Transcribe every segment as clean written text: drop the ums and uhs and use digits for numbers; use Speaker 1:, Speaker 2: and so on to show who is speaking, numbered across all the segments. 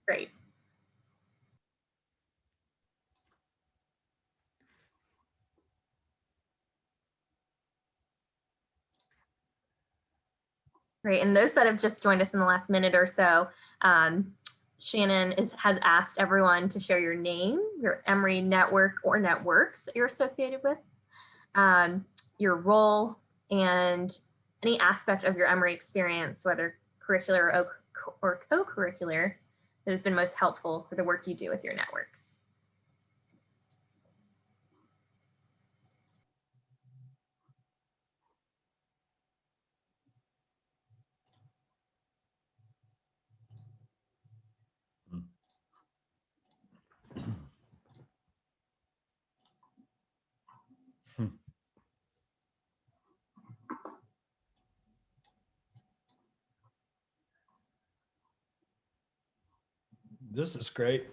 Speaker 1: Great. Great. And those that have just joined us in the last minute or so, Shannon has asked everyone to share your name, your Emory network or networks that you're associated with, your role, and any aspect of your Emory experience, whether curricular or co-curricular, that has been most helpful for the work you do with your networks.
Speaker 2: This is great.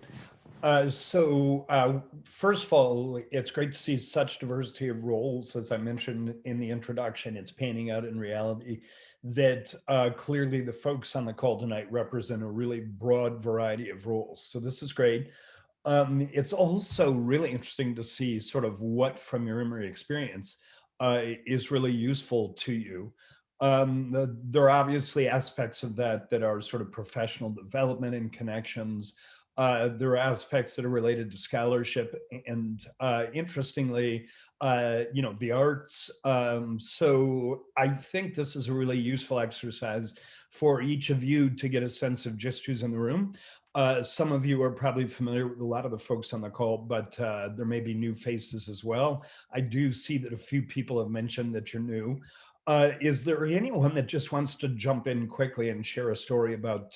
Speaker 2: First of all, it's great to see such diversity of roles. As I mentioned in the introduction, it's panning out in reality that clearly the folks on the call tonight represent a really broad variety of roles. So this is great. It's also really interesting to see sort of what from your Emory experience is really useful to you. There are obviously aspects of that that are sort of professional development and connections. There are aspects that are related to scholarship and interestingly, the arts. So I think this is a really useful exercise for each of you to get a sense of just who's in the room. Some of you are probably familiar with a lot of the folks on the call, but there may be new faces as well. I do see that a few people have mentioned that you're new. Is there anyone that just wants to jump in quickly and share a story about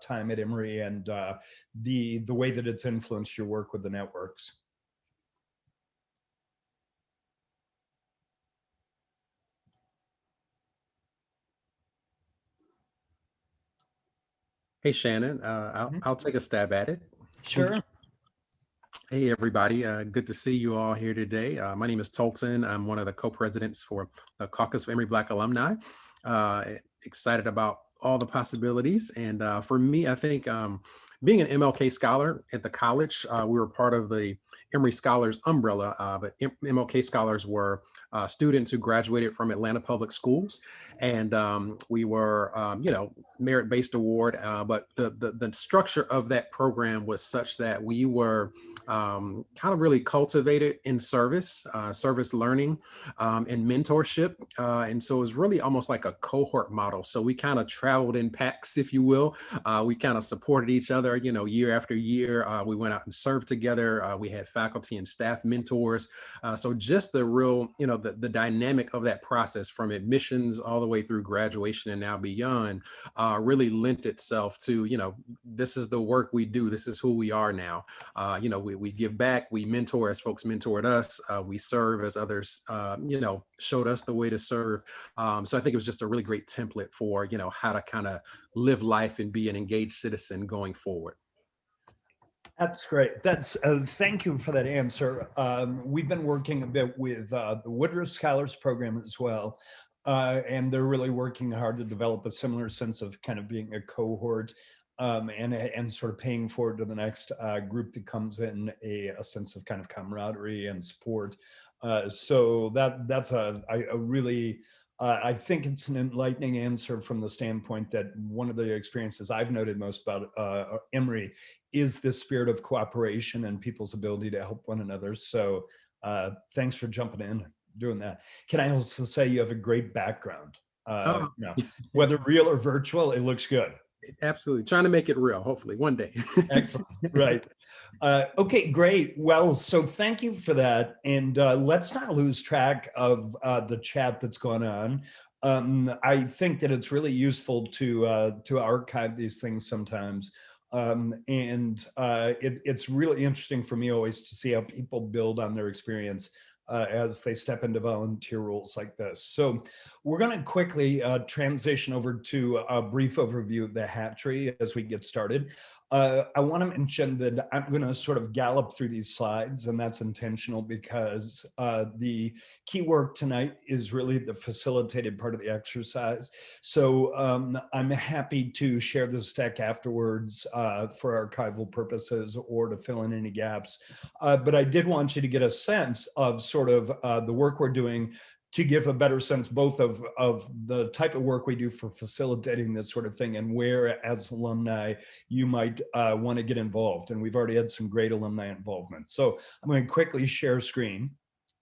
Speaker 2: time at Emory and the way that it's influenced your work with the networks?
Speaker 3: Hey, Shannon, I'll take a stab at it.
Speaker 2: Sure.
Speaker 3: Hey, everybody. Good to see you all here today. My name is Tolton. I'm one of the co-presidents for the Caucus of Emory Black Alumni. Excited about all the possibilities. And for me, I think being an MLK scholar at the college, we were part of the Emory Scholars umbrella, but MLK Scholars were students who graduated from Atlanta Public Schools. And we were, merit-based award, but the structure of that program was such that we were kind of really cultivated in service learning, and mentorship. And so it was really almost like a cohort model. So we kind of traveled in packs, if you will. We kind of supported each other, year after year. We went out and served together. We had faculty and staff mentors. So just the real, the dynamic of that process from admissions all the way through graduation and now beyond really lent itself to, this is the work we do. This is who we are now. We give back, we mentor as folks mentored us, we serve as others, showed us the way to serve. So I think it was just a really great template for, how to kind of live life and be an engaged citizen going forward.
Speaker 2: That's great. Thank you for that answer. We've been working a bit with the Woodruff Scholars Program as well. And they're really working hard to develop a similar sense of kind of being a cohort and sort of paying forward to the next group that comes in, a sense of kind of camaraderie and support. So that's a really, I think it's an enlightening answer from the standpoint that one of the experiences I've noted most about Emory is this spirit of cooperation and people's ability to help one another. So thanks for jumping in, doing that. Can I also say you have a great background? Whether real or virtual, it looks good.
Speaker 3: Absolutely. Trying to make it real, hopefully one day.
Speaker 2: Excellent. Right. Okay, great. Well, so thank you for that. And let's not lose track of the chat that's going on. I think that it's really useful to archive these things sometimes. It's really interesting for me always to see how people build on their experience as they step into volunteer roles like this. So we're going to quickly transition over to a brief overview of the Hatchery as we get started. I want to mention that I'm going to sort of gallop through these slides, and that's intentional because the key work tonight is really the facilitated part of the exercise. So I'm happy to share this deck afterwards for archival purposes or to fill in any gaps. But I did want you to get a sense of sort of the work we're doing to give a better sense both of the type of work we do for facilitating this sort of thing and where as alumni you might want to get involved. And we've already had some great alumni involvement. So I'm going to quickly share screen.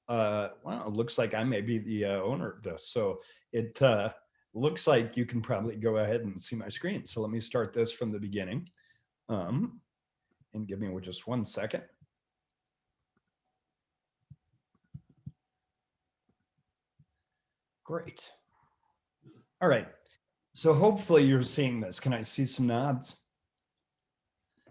Speaker 2: Well, it looks like I may be the owner of this. So it looks like you can probably go ahead and see my screen. So let me start this from the beginning. And give me just 1 second. Great. All right. So hopefully you're seeing this. Can I see some nods?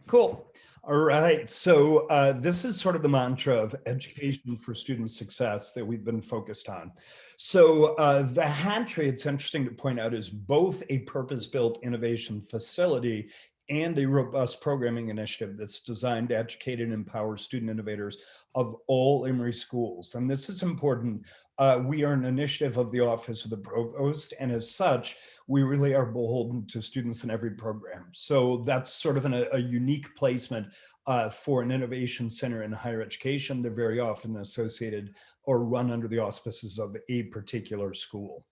Speaker 2: Cool. All right. So this is sort of the mantra of education for student success that we've been focused on. So the Hatchery, it's interesting to point out, is both a purpose-built innovation facility and a robust programming initiative that's designed to educate and empower student innovators of all Emory schools. And this is important. We are an initiative of the Office of the Provost, and as such, we really are beholden to students in every program. So that's sort of a unique placement for an innovation center in higher education. They're very often associated or run under the auspices of a particular school.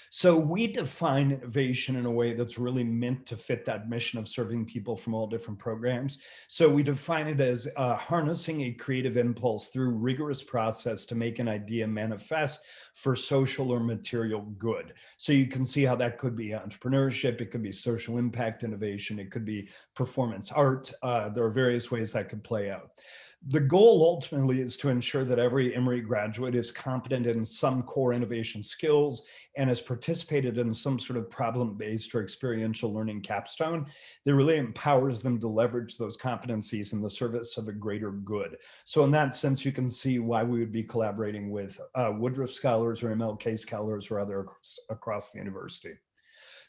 Speaker 2: So we define innovation in a way that's really meant to fit that mission of serving people from all different programs. So we define it as harnessing a creative impulse through rigorous process to make an idea manifest for social or material good. So you can see how that could be entrepreneurship, it could be social impact innovation, it could be performance art. There are various ways that could play out. The goal ultimately is to ensure that every Emory graduate is competent in some core innovation skills and has participated in some sort of problem-based or experiential learning capstone that really empowers them to leverage those competencies in the service of a greater good. So in that sense, you can see why we would be collaborating with Woodruff Scholars or MLK Scholars or other across the university.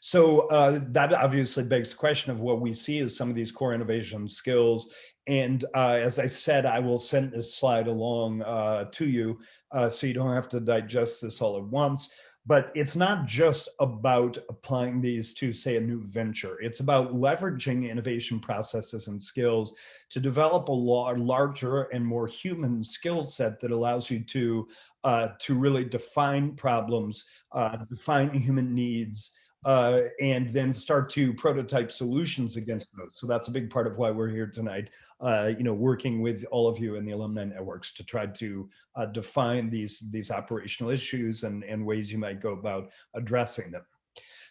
Speaker 2: So that obviously begs the question of what we see as some of these core innovation skills. And as I said, I will send this slide along to you so you don't have to digest this all at once. But it's not just about applying these to, say, a new venture. It's about leveraging innovation processes and skills to develop a larger and more human skill set that allows you to really define problems, define human needs, and then start to prototype solutions against those. So that's a big part of why we're here tonight, working with all of you in the alumni networks to try to define these operational issues and ways you might go about addressing them.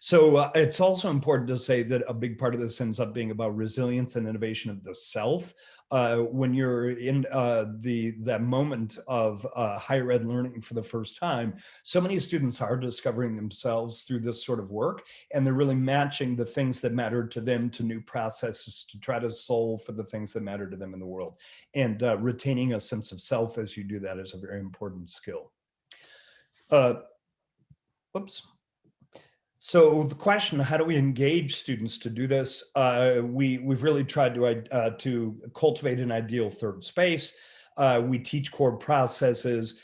Speaker 2: So it's also important to say that a big part of this ends up being about resilience and innovation of the self. When you're in that moment of higher ed learning for the first time, so many students are discovering themselves through this sort of work, and they're really matching the things that matter to them to new processes to try to solve for the things that matter to them in the world. And retaining a sense of self as you do that is a very important skill. Oops. So the question, how do we engage students to do this? We've really tried to cultivate an ideal third space. We teach core processes.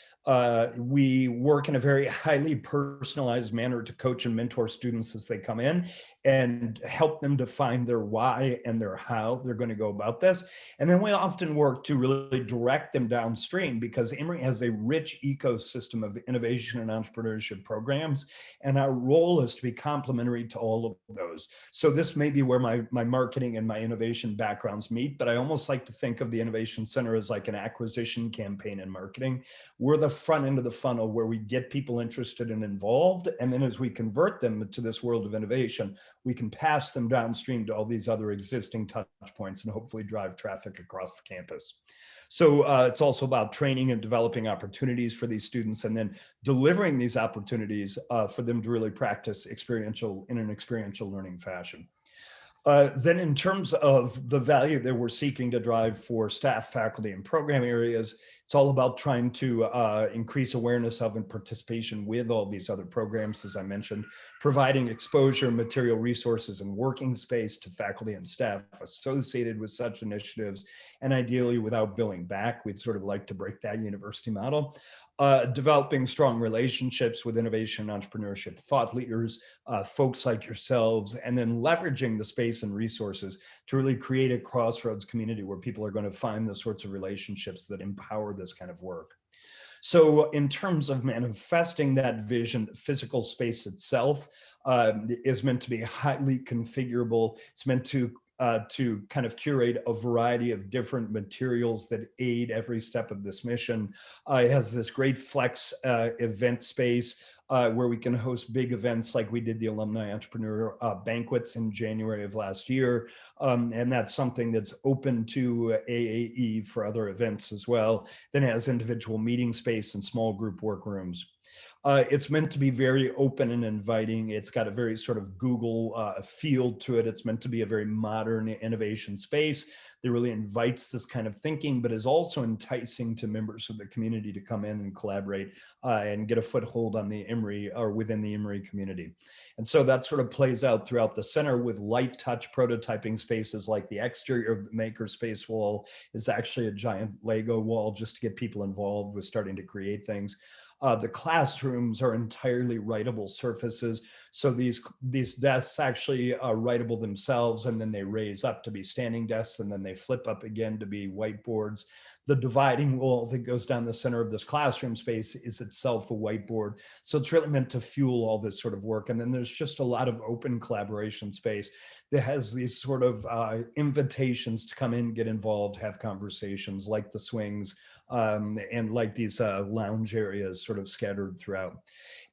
Speaker 2: We work in a very highly personalized manner to coach and mentor students as they come in and help them define their why and their how they're going to go about this. And then we often work to really direct them downstream because Emory has a rich ecosystem of innovation and entrepreneurship programs, and our role is to be complementary to all of those. So this may be where my marketing and my innovation backgrounds meet, but I almost like to think of the Innovation Center as like an acquisition campaign in marketing. We're the front end of the funnel where we get people interested and involved, and then as we convert them to this world of innovation, we can pass them downstream to all these other existing touch points and hopefully drive traffic across the campus. So it's also about training and developing opportunities for these students and then delivering these opportunities for them to really practice in an experiential learning fashion. Then in terms of the value that we're seeking to drive for staff, faculty, and program areas, it's all about trying to increase awareness of and participation with all these other programs, as I mentioned, providing exposure, material resources, and working space to faculty and staff associated with such initiatives, and ideally without billing back. We'd sort of like to break that university model. Developing strong relationships with innovation, entrepreneurship, thought leaders, folks like yourselves, and then leveraging the space and resources to really create a crossroads community where people are going to find the sorts of relationships that empower this kind of work. So in terms of manifesting that vision, the physical space itself is meant to be highly configurable. It's meant to kind of curate a variety of different materials that aid every step of this mission. It has this great flex event space where we can host big events like we did the Alumni Entrepreneur Banquets in January of last year. And that's something that's open to AAE for other events as well. Then it has individual meeting space and small group workrooms. It's meant to be very open and inviting. It's got a very sort of Google feel to it. It's meant to be a very modern innovation space that really invites this kind of thinking, but is also enticing to members of the community to come in and collaborate and get a foothold on the Emory or within the Emory community. And so that sort of plays out throughout the center with light touch prototyping spaces, like the exterior of the makerspace wall is actually a giant Lego wall just to get people involved with starting to create things. The classrooms are entirely writable surfaces. So these desks actually are writable themselves, and then they raise up to be standing desks, and then they flip up again to be whiteboards. The dividing wall that goes down the center of this classroom space is itself a whiteboard. So it's really meant to fuel all this sort of work. And then there's just a lot of open collaboration space that has these sort of invitations to come in, get involved, have conversations like the swings and like these lounge areas sort of scattered throughout.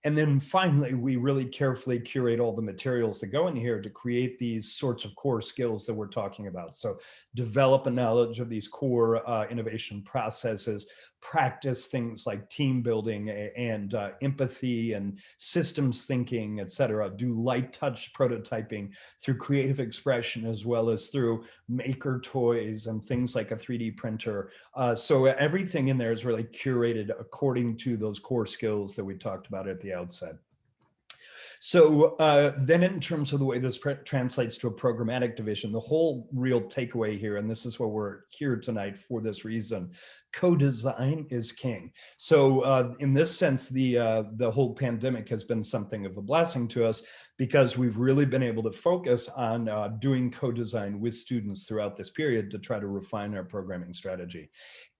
Speaker 2: And then finally, we really carefully curate all the materials that go in here to create these sorts of core skills that we're talking about. So develop a knowledge of these core innovation processes, practice things like team building and empathy and systems thinking, et cetera. Do light touch prototyping through creative expression, as well as through maker toys and things like a 3D printer. So everything in there is really curated according to those core skills that we talked about at the outset. So then in terms of the way this translates to a programmatic division, the whole real takeaway here, and this is why we're here tonight for this reason, co-design is king. So in this sense, the whole pandemic has been something of a blessing to us because we've really been able to focus on doing co-design with students throughout this period to try to refine our programming strategy.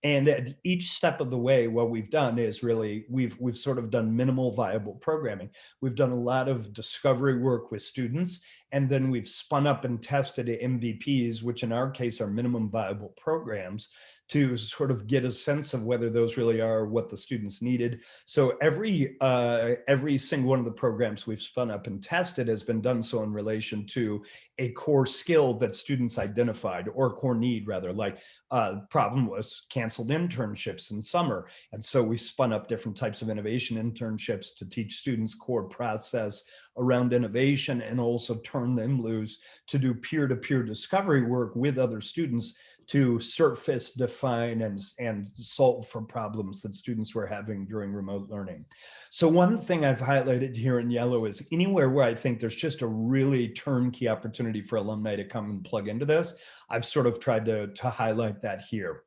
Speaker 2: And at each step of the way, what we've done is really, we've sort of done minimal viable programming. We've done a lot of discovery work with students, and then we've spun up and tested MVPs, which in our case are minimum viable programs, to sort of get a sense of whether those really are what the students needed. So every single one of the programs we've spun up and tested has been done so in relation to a core skill that students identified, or core need rather, like problem was canceled internships in summer. And so we spun up different types of innovation internships to teach students core process around innovation, and also turn them loose to do peer-to-peer discovery work with other students to surface, define, and solve for problems that students were having during remote learning. So one thing I've highlighted here in yellow is anywhere where I think there's just a really turnkey opportunity for alumni to come and plug into this, I've sort of tried to highlight that here.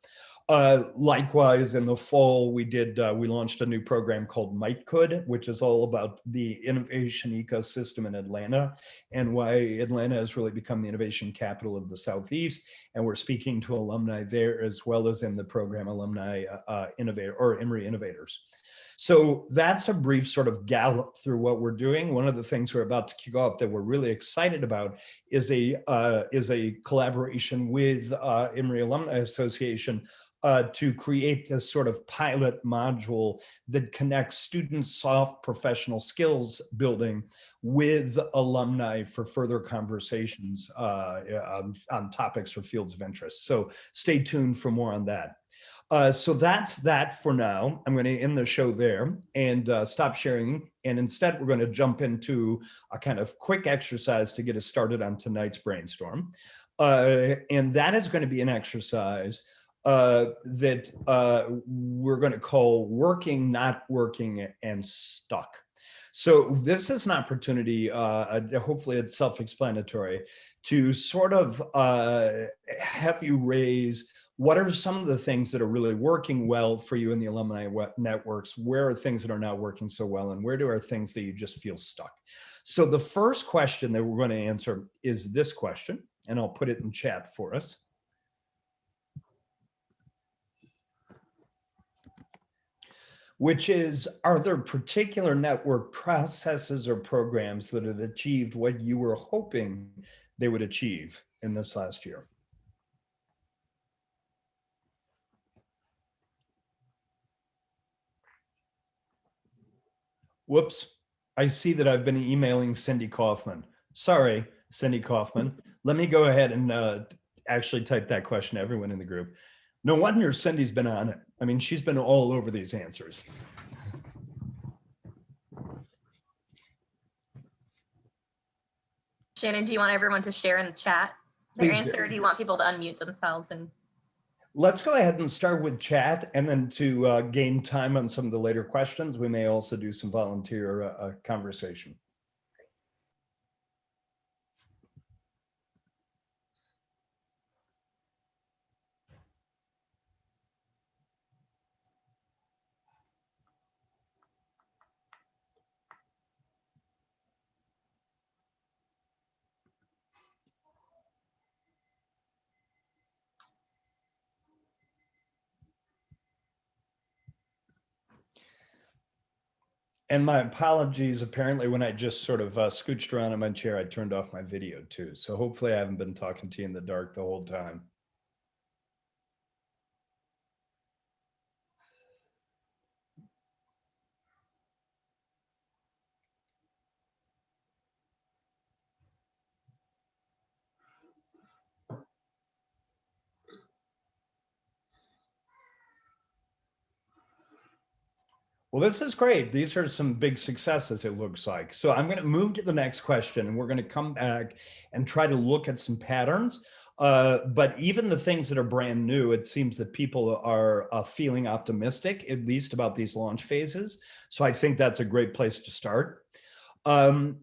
Speaker 2: Likewise, in the fall, we launched a new program called Might Could, which is all about the innovation ecosystem in Atlanta and why Atlanta has really become the innovation capital of the Southeast. And we're speaking to alumni there, as well as in the program Alumni Innovator or Emory Innovators. So that's a brief sort of gallop through what we're doing. One of the things we're about to kick off that we're really excited about is a collaboration with Emory Alumni Association to create this sort of pilot module that connects students' soft professional skills building with alumni for further conversations on topics or fields of interest. So stay tuned for more on that. So that's that for now. I'm going to end the show there and stop sharing. And instead, we're going to jump into a kind of quick exercise to get us started on tonight's brainstorm. And that is going to be an exercise that we're going to call working, not working, and stuck. So this is an opportunity, hopefully it's self-explanatory, to sort of have you raise what are some of the things that are really working well for you in the alumni networks? Where are things that are not working so well? And where do are things that you just feel stuck? So the first question that we're going to answer is this question, and I'll put it in chat for us. Which is, are there particular network processes or programs that have achieved what you were hoping they would achieve in this last year? Whoops, I see that I've been emailing Cindy Kaufman. Sorry, Cindy Kaufman. Let me go ahead and actually type that question to everyone in the group. No wonder Cindy's been on it. I mean, she's been all over these answers.
Speaker 1: Shannon, do you want everyone to share in the chat their answer, or do you want people to unmute themselves? And
Speaker 2: let's go ahead and start with chat, and then to gain time on some of the later questions, we may also do some volunteer conversation. And my apologies, apparently when I just sort of scooched around in my chair, I turned off my video too. So hopefully I haven't been talking to you in the dark the whole time. Well, this is great. These are some big successes, it looks like. So I'm going to move to the next question, and we're going to come back and try to look at some patterns. But even the things that are brand new, it seems that people are feeling optimistic, at least about these launch phases. So I think that's a great place to start. We're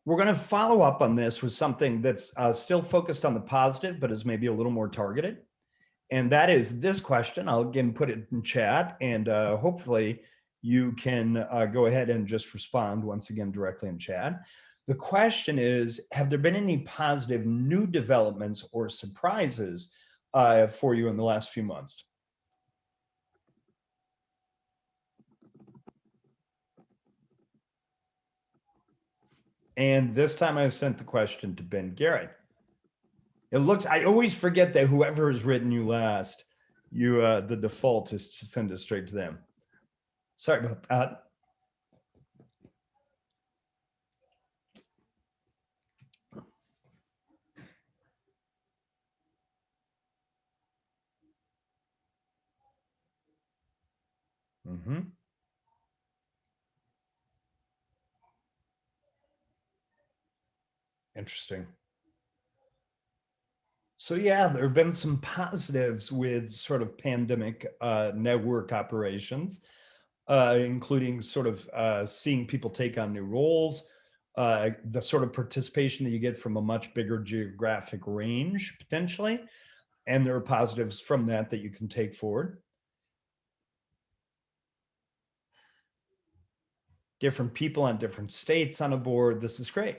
Speaker 2: going to follow up on this with something that's still focused on the positive, but is maybe a little more targeted. And that is this question. I'll again put it in chat, and hopefully you can go ahead and just respond once again directly in chat. The question is, have there been any positive new developments or surprises for you in the last few months? And this time I sent the question to Ben Garrett. It looks, I always forget that whoever has written you last, the default is to send it straight to them. Sorry about that. Mm-hmm. Interesting. So yeah, there have been some positives with sort of pandemic network operations, including sort of seeing people take on new roles, the sort of participation that you get from a much bigger geographic range potentially, and there are positives from that that you can take forward. Different people on different states on a board. This is great.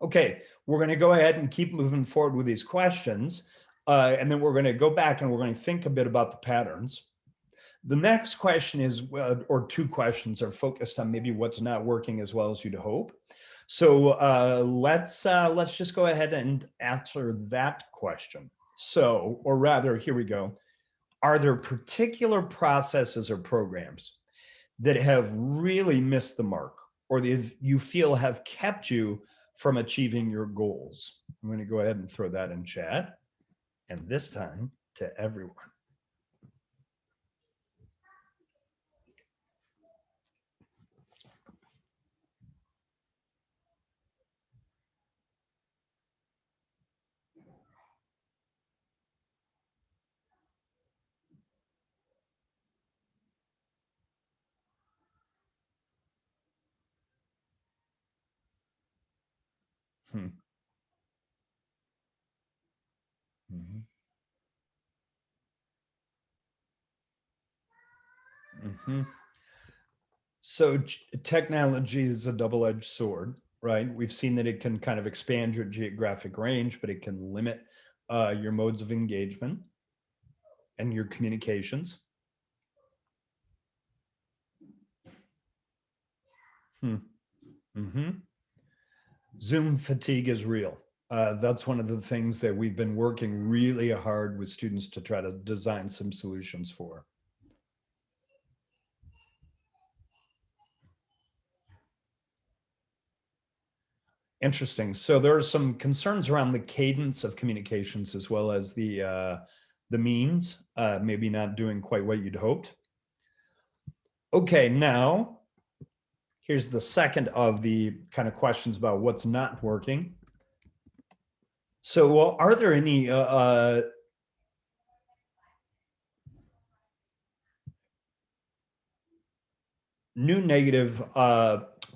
Speaker 2: Okay, we're going to go ahead and keep moving forward with these questions. And then we're going to go back and we're going to think a bit about the patterns. The next question is, or two questions are focused on maybe what's not working as well as you'd hope. So let's just go ahead and answer that question. So, or rather, here we go. Are there particular processes or programs that have really missed the mark, or that you feel have kept you from achieving your goals? I'm going to go ahead and throw that in chat, and this time to everyone. Hmm. Mhm. Mhm. So technology is a double-edged sword, right? We've seen that it can kind of expand your geographic range, but it can limit your modes of engagement and your communications. Hmm. Hmm. Zoom fatigue is real. That's one of the things that we've been working really hard with students to try to design some solutions for. Interesting. So there are some concerns around the cadence of communications as well as the means, maybe not doing quite what you'd hoped. Okay, now here's the second of the kind of questions about what's not working. So are there any new negative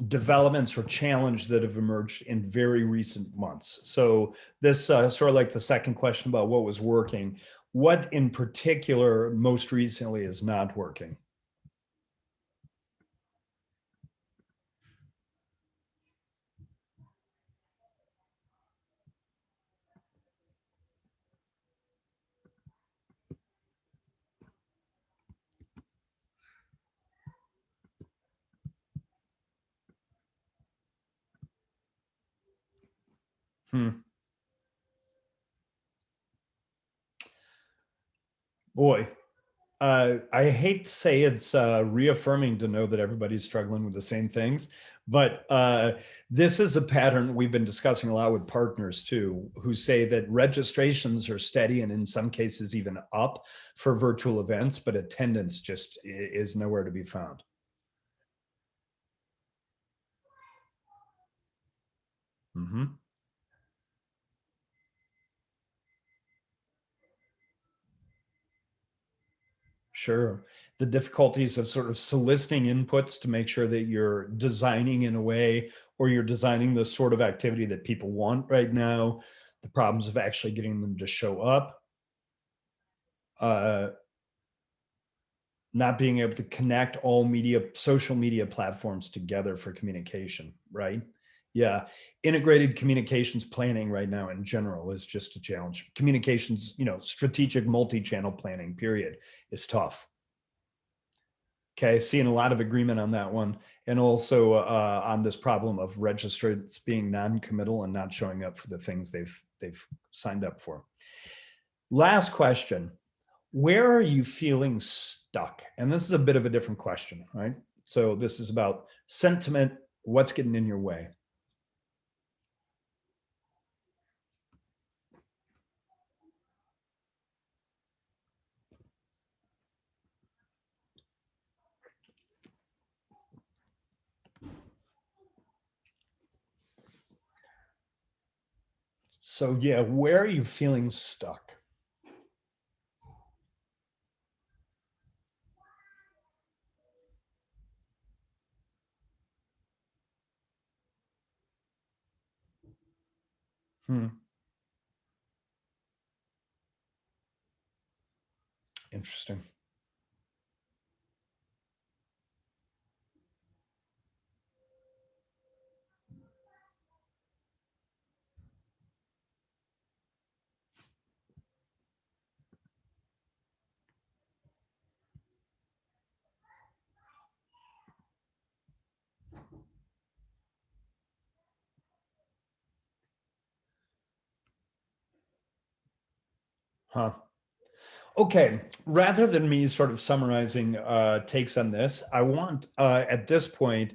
Speaker 2: developments or challenge that have emerged in very recent months? So this sort of like the second question about what was working. What in particular most recently is not working? Hmm. Boy, I hate to say it's reaffirming to know that everybody's struggling with the same things, but this is a pattern we've been discussing a lot with partners too, who say that registrations are steady and in some cases even up for virtual events, but attendance just is nowhere to be found. Mm-hmm. Sure. The difficulties of sort of soliciting inputs to make sure that you're designing in a way or you're designing the sort of activity that people want right now, the problems of actually getting them to show up, uh, not being able to connect all media, social media platforms together for communication, right? Yeah. Integrated communications planning right now in general is just a challenge. Communications, strategic multi-channel planning, period, is tough. Okay, seeing a lot of agreement on that one, and also on this problem of registrants being non-committal and not showing up for the things they've signed up for. Last question: where are you feeling stuck? And this is a bit of a different question, right? So this is about sentiment. What's getting in your way? So yeah, where are you feeling stuck? Hmm. Interesting. Huh. Okay, rather than me sort of summarizing takes on this, I want at this point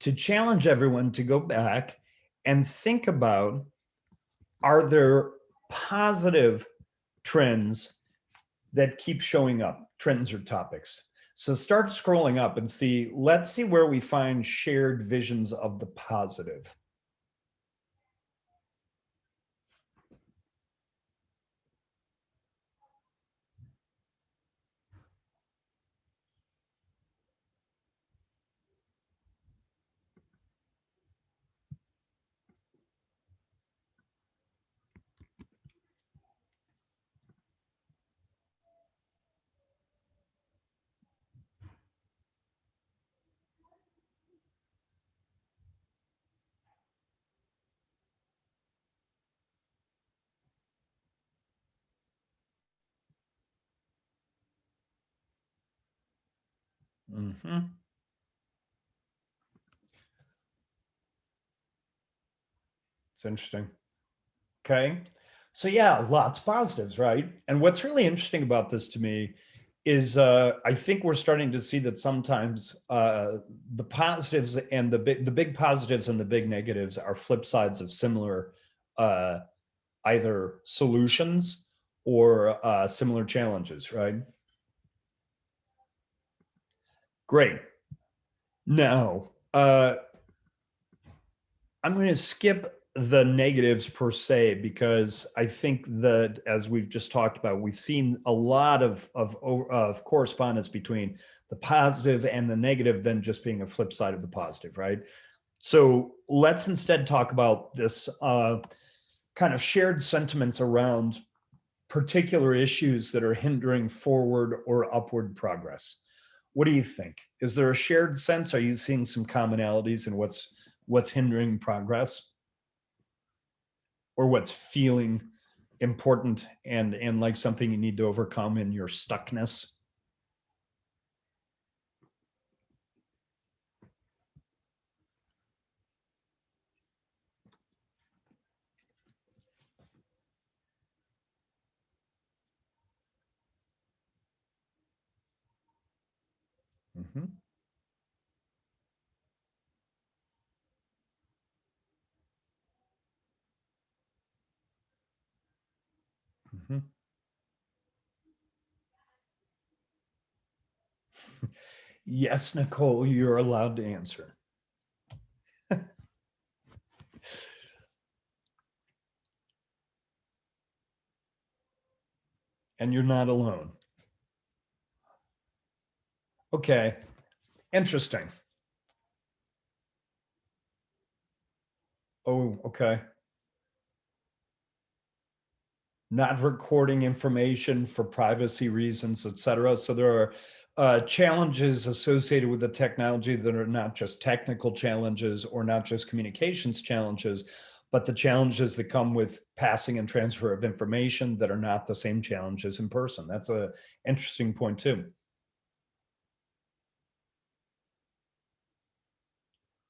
Speaker 2: to challenge everyone to go back and think about, are there positive trends that keep showing up, trends or topics? So start scrolling up and let's see where we find shared visions of the positive. Mm-hmm. It's interesting. Okay. So yeah, lots of positives, right? And what's really interesting about this to me is I think we're starting to see that sometimes the positives and the big positives and the big negatives are flip sides of similar uh, either solutions or similar challenges, right? Great. Now, I'm going to skip the negatives per se because I think that as we've just talked about, we've seen a lot of correspondence between the positive and the negative, then just being a flip side of the positive, right? So let's instead talk about this kind of shared sentiments around particular issues that are hindering forward or upward progress. What do you think? Is there a shared sense? Are you seeing some commonalities in what's hindering progress, or what's feeling important and like something you need to overcome in your stuckness? Mm-hmm. Mm-hmm. Yes, Nicole, you're allowed to answer. And you're not alone. Okay, interesting. Oh, okay. Not recording information for privacy reasons, et cetera. So there are challenges associated with the technology that are not just technical challenges or not just communications challenges, but the challenges that come with passing and transfer of information that are not the same challenges in person. That's a interesting point too.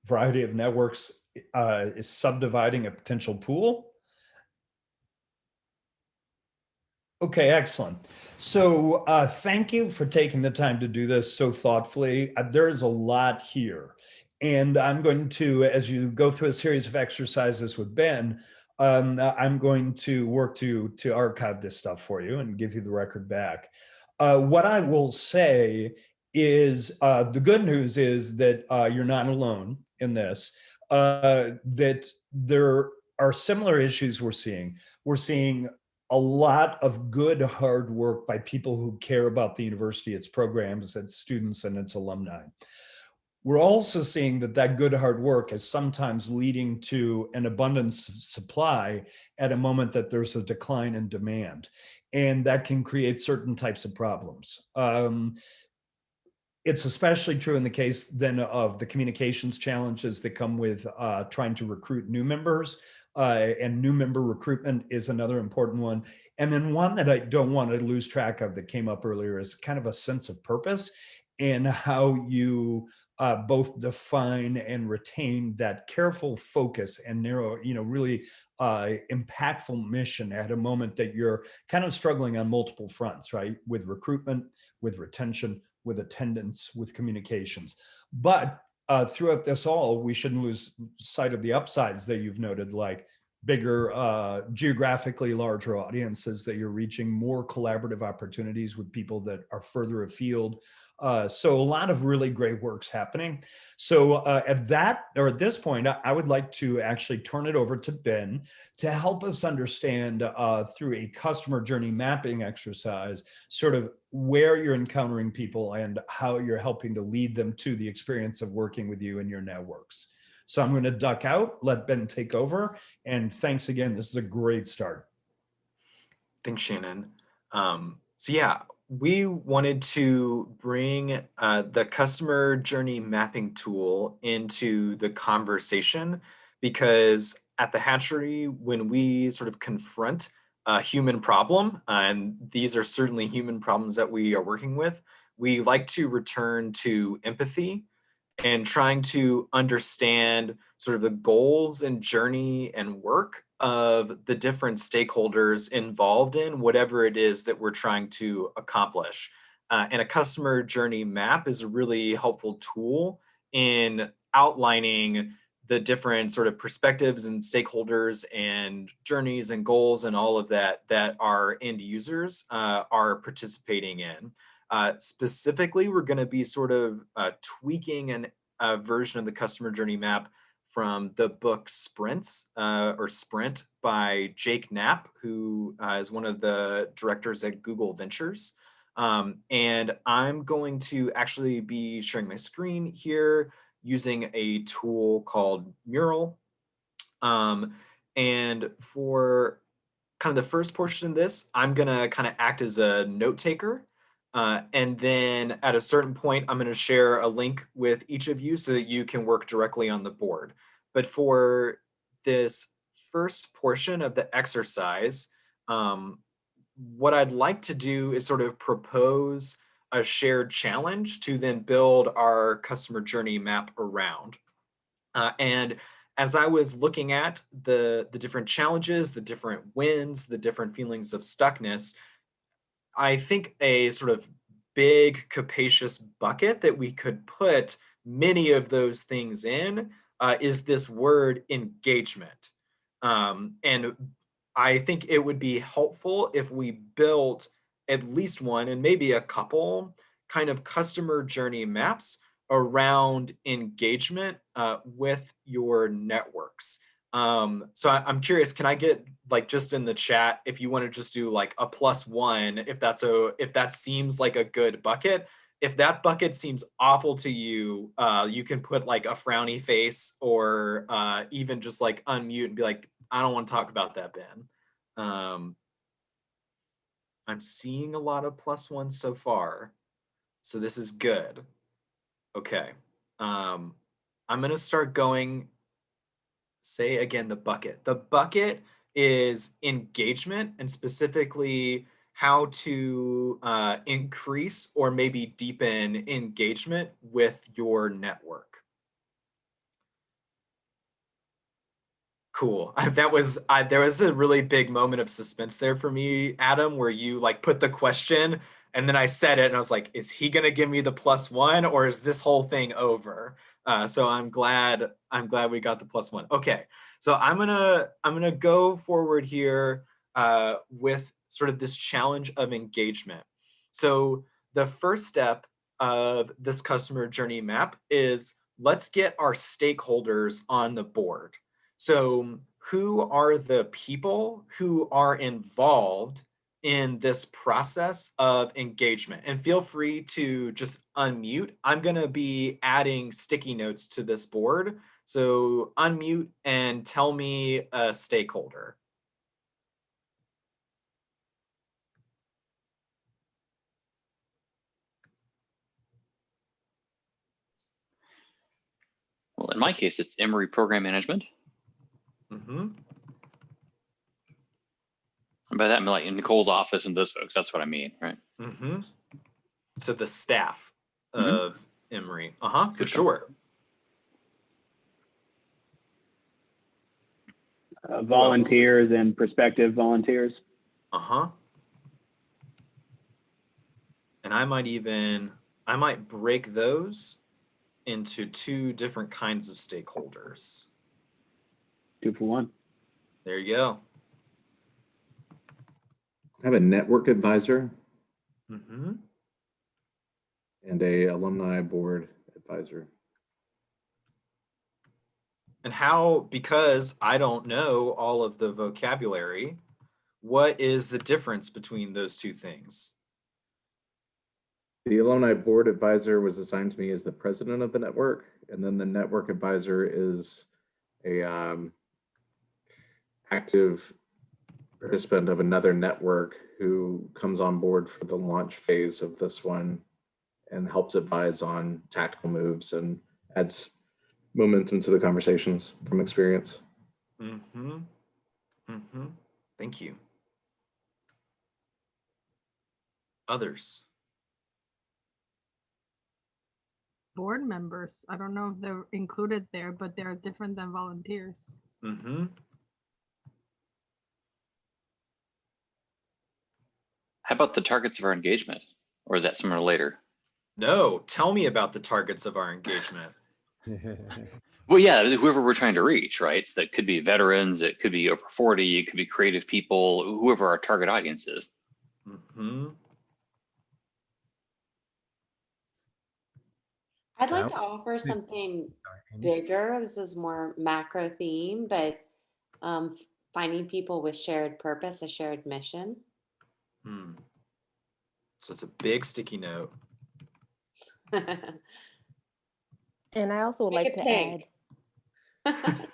Speaker 2: Variety of networks is subdividing a potential pool. Okay, excellent. So thank you for taking the time to do this so thoughtfully. There's a lot here. And I'm going to, as you go through a series of exercises with Ben, I'm going to work to archive this stuff for you and give you the record back. What I will say is the good news is that you're not alone in this, that there are similar issues we're seeing. We're seeing a lot of good hard work by people who care about the university, its programs, its students, and its alumni. We're also seeing that that good hard work is sometimes leading to an abundance of supply at a moment that there's a decline in demand. And that can create certain types of problems. It's especially true in the case then of the communications challenges that come with trying to recruit new members. And new member recruitment is another important one. And then one that I don't want to lose track of that came up earlier is kind of a sense of purpose and how you both define and retain that careful focus and narrow, really impactful mission at a moment that you're kind of struggling on multiple fronts, right? With recruitment, with retention, with attendance, with communications. But throughout this all, we shouldn't lose sight of the upsides that you've noted, like bigger, geographically larger audiences that you're reaching, more collaborative opportunities with people that are further afield. So a lot of really great work's happening. So at this point, I would like to actually turn it over to Ben to help us understand through a customer journey mapping exercise, sort of where you're encountering people and how you're helping to lead them to the experience of working with you in your networks. So I'm going to duck out, let Ben take over. And thanks again. This is a great start.
Speaker 4: Thanks, Shannon. So yeah, we wanted to bring the customer journey mapping tool into the conversation because at the Hatchery, when we sort of confront a human problem, and these are certainly human problems that we are working with, we like to return to empathy and trying to understand sort of the goals and journey and work of the different stakeholders involved in whatever it is that we're trying to accomplish. And a customer journey map is a really helpful tool in outlining the different sort of perspectives and stakeholders and journeys and goals and all of that that our end users are participating in. Specifically, we're going to be sort of tweaking a version of the customer journey map from the book Sprints or Sprint by Jake Knapp, who is one of the directors at Google Ventures. And I'm going to actually be sharing my screen here using a tool called Mural. And for kind of the first portion of this, I'm going to kind of act as a note taker. And then at a certain point, I'm going to share a link with each of you so that you can work directly on the board. But for this first portion of the exercise, what I'd like to do is sort of propose a shared challenge to then build our customer journey map around. And as I was looking at the different challenges, the different wins, the different feelings of stuckness, I think a sort of big, capacious bucket that we could put many of those things in is this word engagement. And I think it would be helpful if we built at least one and maybe a couple kind of customer journey maps around engagement with your networks. So I'm curious, can I get like just in the chat if you want to just do like a +1 if that seems like a good bucket. If that bucket seems awful to you, you can put like a frowny face or even just like unmute and be like, I don't want to talk about that, Ben. I'm seeing a lot of +1s so far, so this is good. Okay, I'm gonna start going. Say again the bucket. The bucket is engagement and specifically how to increase or maybe deepen engagement with your network. Cool. There was a really big moment of suspense there for me, Adam, where you like put the question and then I said it and I was like, is he gonna give me the +1 or is this whole thing over? So I'm glad we got the +1. Okay, so I'm gonna go forward here with sort of this challenge of engagement. So the first step of this customer journey map is let's get our stakeholders on the board. So who are the people who are involved in this process of engagement? And feel free to just unmute. I'm going to be adding sticky notes to this board. So unmute and tell me a stakeholder.
Speaker 5: Well, in my case, it's Emory Program Management.
Speaker 4: Mm-hmm.
Speaker 5: And by that, I mean like in Nicole's office and those folks. That's what I mean, right?
Speaker 4: Mm-hmm. So the staff of Emory. For sure.
Speaker 6: Volunteers and prospective volunteers.
Speaker 4: And I might break those into 2 different kinds of stakeholders.
Speaker 6: 2 for 1.
Speaker 4: There you go.
Speaker 7: I have a network advisor
Speaker 4: Mm-hmm.
Speaker 7: and a alumni board advisor.
Speaker 4: And because I don't know all of the vocabulary, what is the difference between those 2 things?
Speaker 7: The alumni board advisor was assigned to me as the president of the network, and then the network advisor is a active participant of another network who comes on board for the launch phase of this one and helps advise on tactical moves and adds momentum to the conversations from experience.
Speaker 4: Mm-hmm. Mm-hmm. Thank you. Others?
Speaker 8: board members. I don't know if they're included there, but they're different than volunteers.
Speaker 4: Mm-hmm.
Speaker 5: How about the targets of our engagement? Or is that somewhere later?
Speaker 4: No, tell me about the targets of our engagement.
Speaker 5: Well, yeah, whoever we're trying to reach, right? So that could be veterans, it could be over 40, it could be creative people, whoever our target audience is.
Speaker 4: Mm-hmm.
Speaker 9: I'd like
Speaker 3: Yeah.
Speaker 9: to offer something
Speaker 3: Sorry, Amy.
Speaker 9: bigger. This is more macro theme, but finding people with shared purpose, a shared mission.
Speaker 4: Hmm. So it's a big sticky note.
Speaker 10: And I also would
Speaker 9: Make
Speaker 10: like
Speaker 9: it
Speaker 10: to
Speaker 9: pink.
Speaker 10: add,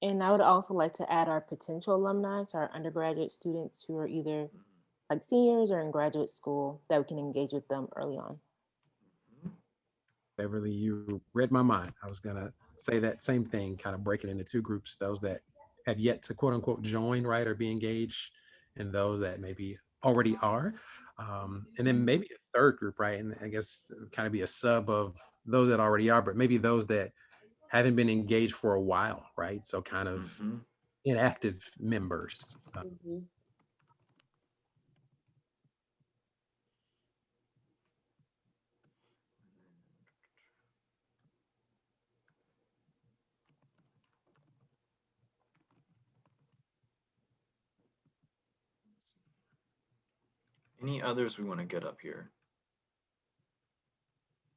Speaker 10: and I would also like to add our potential alumni, so our undergraduate students who are either like seniors or in graduate school, that we can engage with them early on.
Speaker 3: Beverly, you read my mind. I was gonna say that same thing, kind of break it into two groups: those that have yet to quote unquote join, right, or be engaged, and those that maybe already are. And then maybe a third group, right? And I guess kind of be a sub of those that already are, but maybe those that haven't been engaged for a while, right? So kind of
Speaker 4: Mm-hmm.
Speaker 3: inactive members.
Speaker 9: Mhm.
Speaker 4: Any others we want to get up here?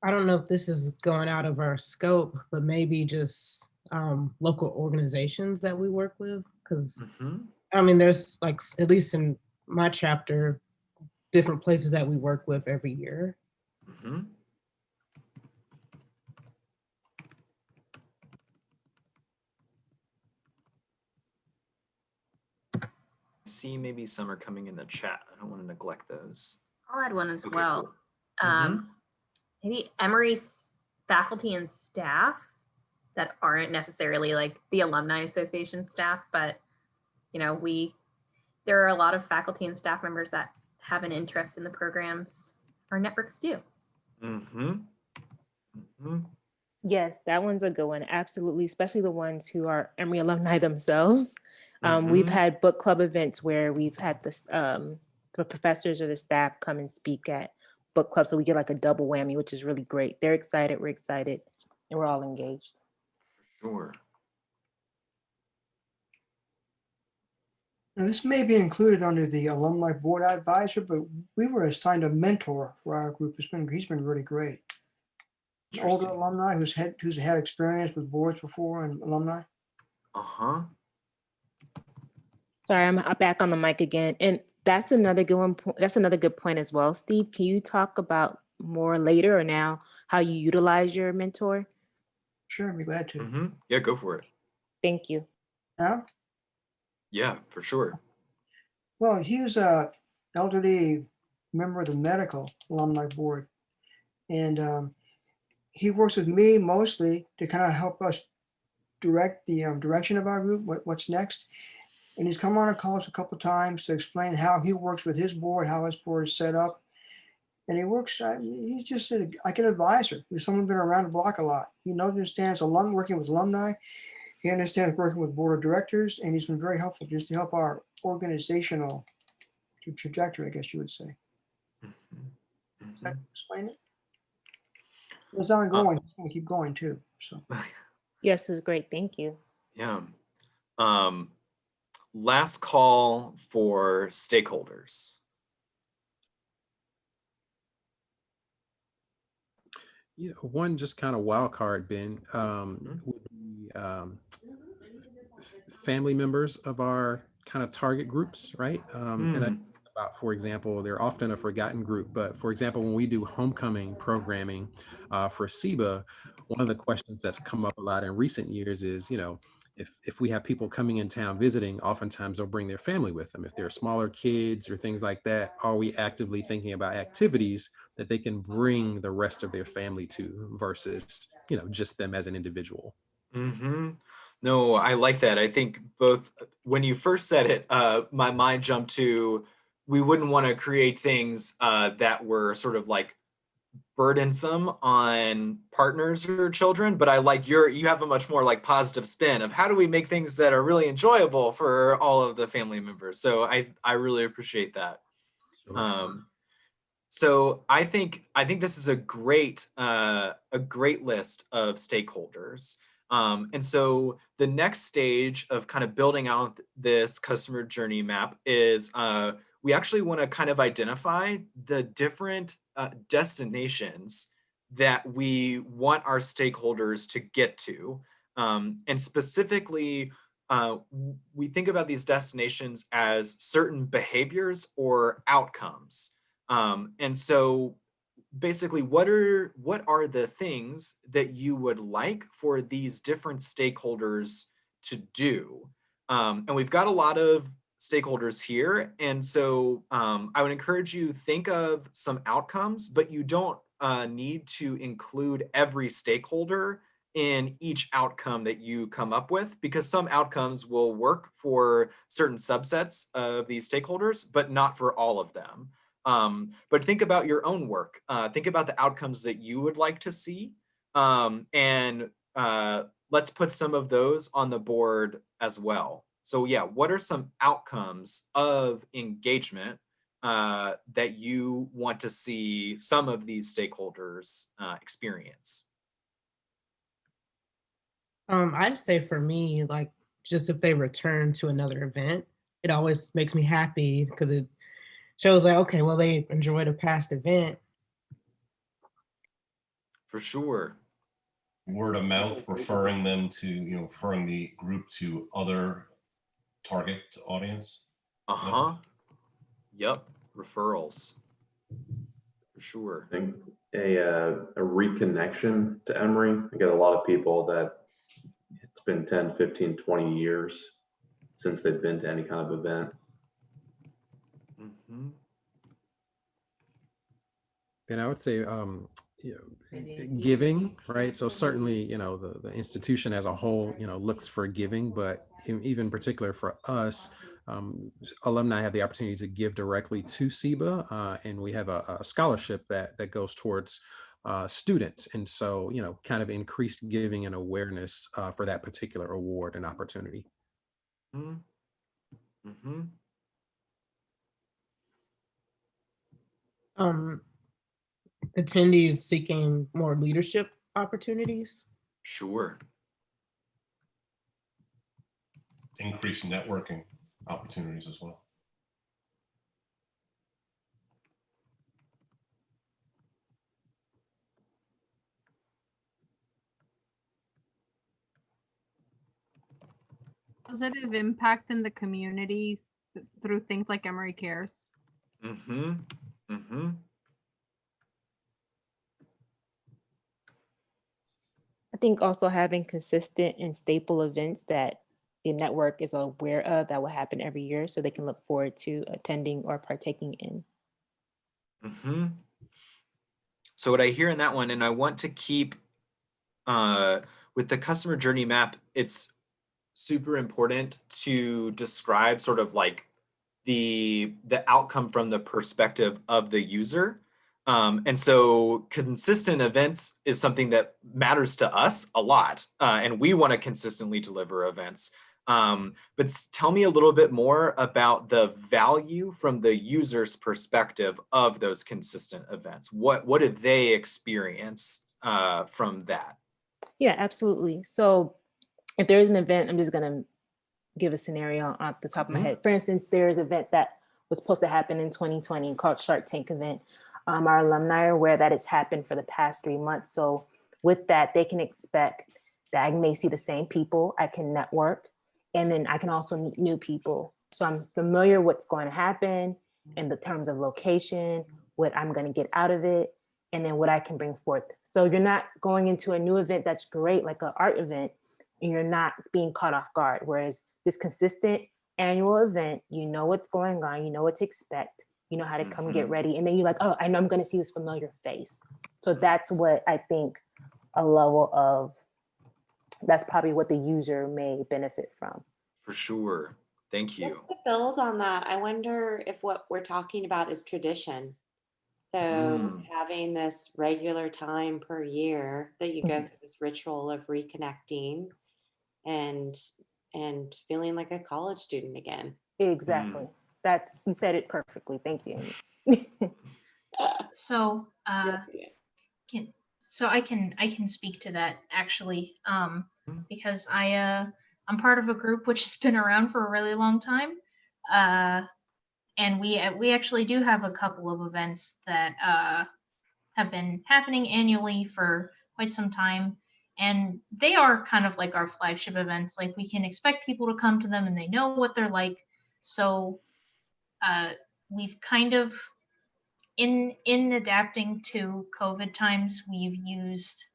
Speaker 11: I don't know if this is going out of our scope, but maybe just local organizations that we work with. Because
Speaker 4: Mm-hmm.
Speaker 11: I mean, there's like, at least in my chapter, different places that we work with every year.
Speaker 4: Mm-hmm. See, maybe some are coming in the chat. I don't want to neglect those.
Speaker 1: I'll add one as
Speaker 4: Okay,
Speaker 1: well.
Speaker 4: cool.
Speaker 1: Maybe Emory's faculty and staff that aren't necessarily like the Alumni Association staff, but you know, there are a lot of faculty and staff members that have an interest in the programs our networks do.
Speaker 4: Mm-hmm. Mm-hmm.
Speaker 10: Yes, that one's a good one. Absolutely, especially the ones who are Emory alumni themselves. We've had book club events where we've had the professors or the staff come and speak at book club, so we get like a double whammy, which is really great. They're excited, we're excited, and we're all engaged.
Speaker 4: Sure.
Speaker 12: Now, this may be included under the alumni board advisor, but we were assigned a mentor for our group. He's been really great. An older
Speaker 4: Interesting.
Speaker 12: alumni who's had experience with boards before and alumni.
Speaker 4: Uh-huh.
Speaker 10: Sorry, I'm back on the mic again. And that's another good one. That's another good point as well. Steve, can you talk about more later or now how you utilize your mentor?
Speaker 12: Sure, I'd be glad to.
Speaker 4: Mm-hmm. Yeah, go for it.
Speaker 10: Thank you.
Speaker 12: Now,
Speaker 4: Yeah, for sure.
Speaker 12: well, he was a elderly member of the medical alumni board. And he works with me mostly to kind of help us direct the direction of our group, what's next. And he's come on a call us a couple times to explain how he works with his board, how his board is set up. And he works, he's just like an advisor. He's someone who's been around the block a lot. He understands working with alumni. He understands working with board of directors, and he's been very helpful just to help our organizational trajectory, I guess you would say. Does that explain it? It's ongoing. It's going to keep going too. So.
Speaker 10: Yes, it's great. Thank you.
Speaker 4: Yeah. Last call for stakeholders.
Speaker 3: You know, one just kind of wild card, Ben, would be family members of our kind of target groups, right? And I about, for example, they're often a forgotten group, but for example, when we do homecoming programming for SEBA, one of the questions that's come up a lot in recent years is, you know, if we have people coming in town visiting, oftentimes they'll bring their family with them. If they're smaller kids or things like that, are we actively thinking about activities that they can bring the rest of their family to versus, you know, just them as an individual?
Speaker 4: Mm-hmm. No, I like that. I think both when you first said it, my mind jumped to we wouldn't want to create things that were sort of like burdensome on partners or children, but I like you have a much more like positive spin of how do we make things that are really enjoyable for all of the family members. So I really appreciate that.
Speaker 3: Sure.
Speaker 4: So I think this is a great list of stakeholders. And so the next stage of kind of building out this customer journey map is we actually want to kind of identify the different destinations that we want our stakeholders to get to. And specifically, we think about these destinations as certain behaviors or outcomes. And so basically, what are the things that you would like for these different stakeholders to do? And we've got a lot of stakeholders here. And so I would encourage you think of some outcomes, but you don't need to include every stakeholder in each outcome that you come up with, because some outcomes will work for certain subsets of these stakeholders, but not for all of them. But think about your own work. Think about the outcomes that you would like to see. And let's put some of those on the board as well. So yeah, what are some outcomes of engagement that you want to see some of these stakeholders experience?
Speaker 11: I'd say for me, like just if they return to another event, it always makes me happy because it shows like, okay, well, they enjoyed a past event.
Speaker 4: For sure.
Speaker 13: Word of mouth, referring them to, referring the group to other target audience.
Speaker 4: Yep. Referrals. For sure.
Speaker 14: I think a reconnection to Emory. I get a lot of people that it's been 10, 15, 20 years since they've been to any kind of event.
Speaker 3: And I would say, giving, right? So certainly, the institution as a whole, looks for giving, but even in particular for us, alumni have the opportunity to give directly to SEBA, and we have a scholarship that goes towards students. And so, kind of increased giving and awareness for that particular award and opportunity.
Speaker 11: Attendees seeking more leadership opportunities.
Speaker 4: Sure.
Speaker 13: Increased networking opportunities as well.
Speaker 8: Positive impact in the community through things like Emory Cares.
Speaker 10: I think also having consistent and staple events that the network is aware of that will happen every year, so they can look forward to attending or partaking in.
Speaker 4: So what I hear in that one, and I want to keep with the customer journey map, it's super important to describe sort of like the outcome from the perspective of the user. And so consistent events is something that matters to us a lot, and we want to consistently deliver events. But tell me a little bit more about the value from the user's perspective of those consistent events. What did they experience from that?
Speaker 10: Yeah, absolutely. So if there is an event, I'm just going to give a scenario off the top of my head. For instance, there's an event that was supposed to happen in 2020 called Shark Tank event. Our alumni are aware that it's happened for the past 3 months. So with that, they can expect that I may see the same people, I can network, and then I can also meet new people. So I'm familiar what's going to happen in the terms of location, what I'm going to get out of it, and then what I can bring forth. So you're not going into a new event that's great, like an art event, and you're not being caught off guard. Whereas this consistent annual event, you know what's going on, you know what to expect, you know how to come get ready. And then you're like, oh, I know I'm going to see this familiar face. So that's what I think a level of, that's probably what the user may benefit from.
Speaker 4: For sure. Thank you.
Speaker 9: Just to build on that, I wonder if what we're talking about is tradition. So having this regular time per year that you go
Speaker 10: Mhm.
Speaker 9: through this ritual of reconnecting and feeling like a college student again.
Speaker 10: Exactly. That's, you said it perfectly. Thank you, Amy.
Speaker 15: So
Speaker 9: Yeah.
Speaker 15: can I can speak to that actually, because I'm part of a group which has been around for a really long time, and we actually do have a couple of events that have been happening annually for quite some time, and they are kind of like our flagship events. Like, we can expect people to come to them and they know what they're like. So we've kind of, in adapting to COVID times, we've used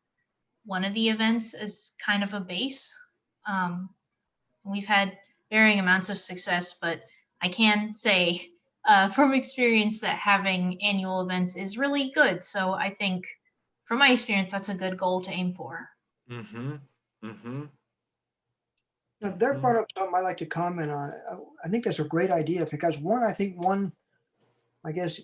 Speaker 15: one of the events as kind of a base. We've had varying amounts of success, but I can say from experience that having annual events is really good. So I think, from my experience, that's a good goal to aim for.
Speaker 12: Now, they're brought up something I'd like to comment on. I think that's a great idea because I think one, I guess,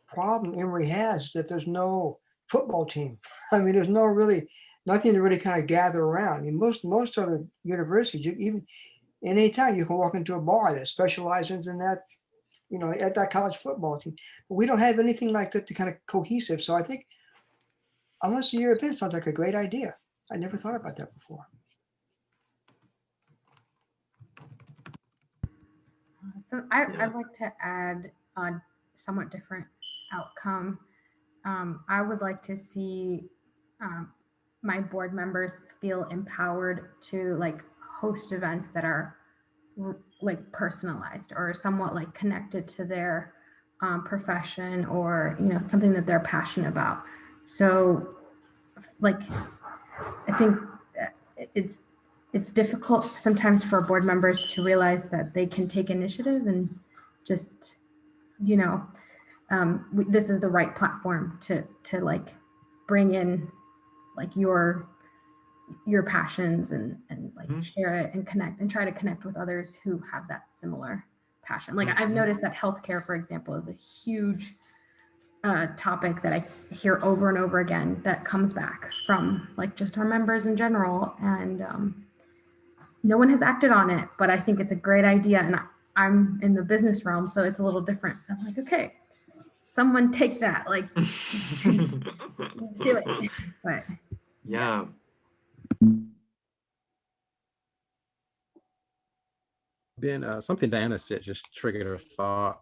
Speaker 12: problem Emory has is that there's no football team. I mean, there's nothing to really kind of gather around. I mean, most other universities, even in any time you can walk into a bar that specializes in that, at that college football team. But we don't have anything like that to kind of cohesive. So I think almost a year event sounds like a great idea. I never thought about that before.
Speaker 16: So I'd like to add a somewhat different outcome. I would like to see my board members feel empowered to like host events that are like personalized or somewhat like connected to their profession or something that they're passionate about. So like I think it's difficult sometimes for board members to realize that they can take initiative and just this is the right platform to like bring in like your passions and like share it and connect and try to connect with others who have that similar passion. Like I've noticed that healthcare, for example, is a huge topic that I hear over and over again that comes back from like just our members in general, and no one has acted on it, but I think it's a great idea, and I'm in the business realm, so it's a little different. So I'm like, okay, someone take that, like do it. But
Speaker 4: yeah.
Speaker 3: Ben, something Diana said just triggered a thought.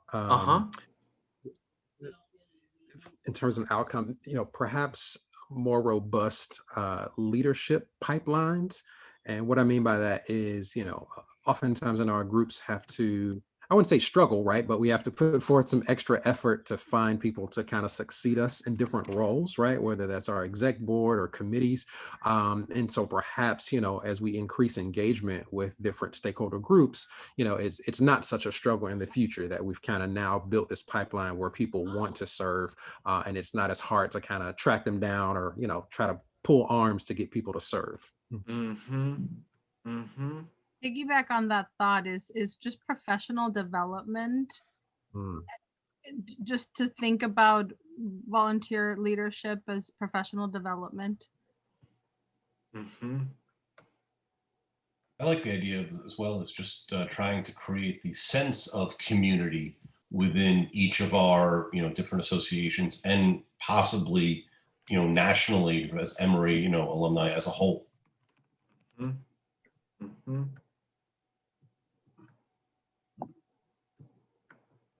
Speaker 3: In terms of outcome, perhaps more robust leadership pipelines. And what I mean by that is, oftentimes in our groups have to, I wouldn't say struggle, right? But we have to put forth some extra effort to find people to kind of succeed us in different roles, right? Whether that's our exec board or committees. And so perhaps, as we increase engagement with different stakeholder groups, it's not such a struggle in the future that we've kind of now built this pipeline where people want to serve, and it's not as hard to kind of track them down or, try to pull arms to get people to serve.
Speaker 8: Piggyback on that thought is just professional development. Just to think about volunteer leadership as professional development.
Speaker 13: I like the idea of, as well as just trying to create the sense of community within each of our, different associations and possibly, nationally as Emory, alumni as a whole. And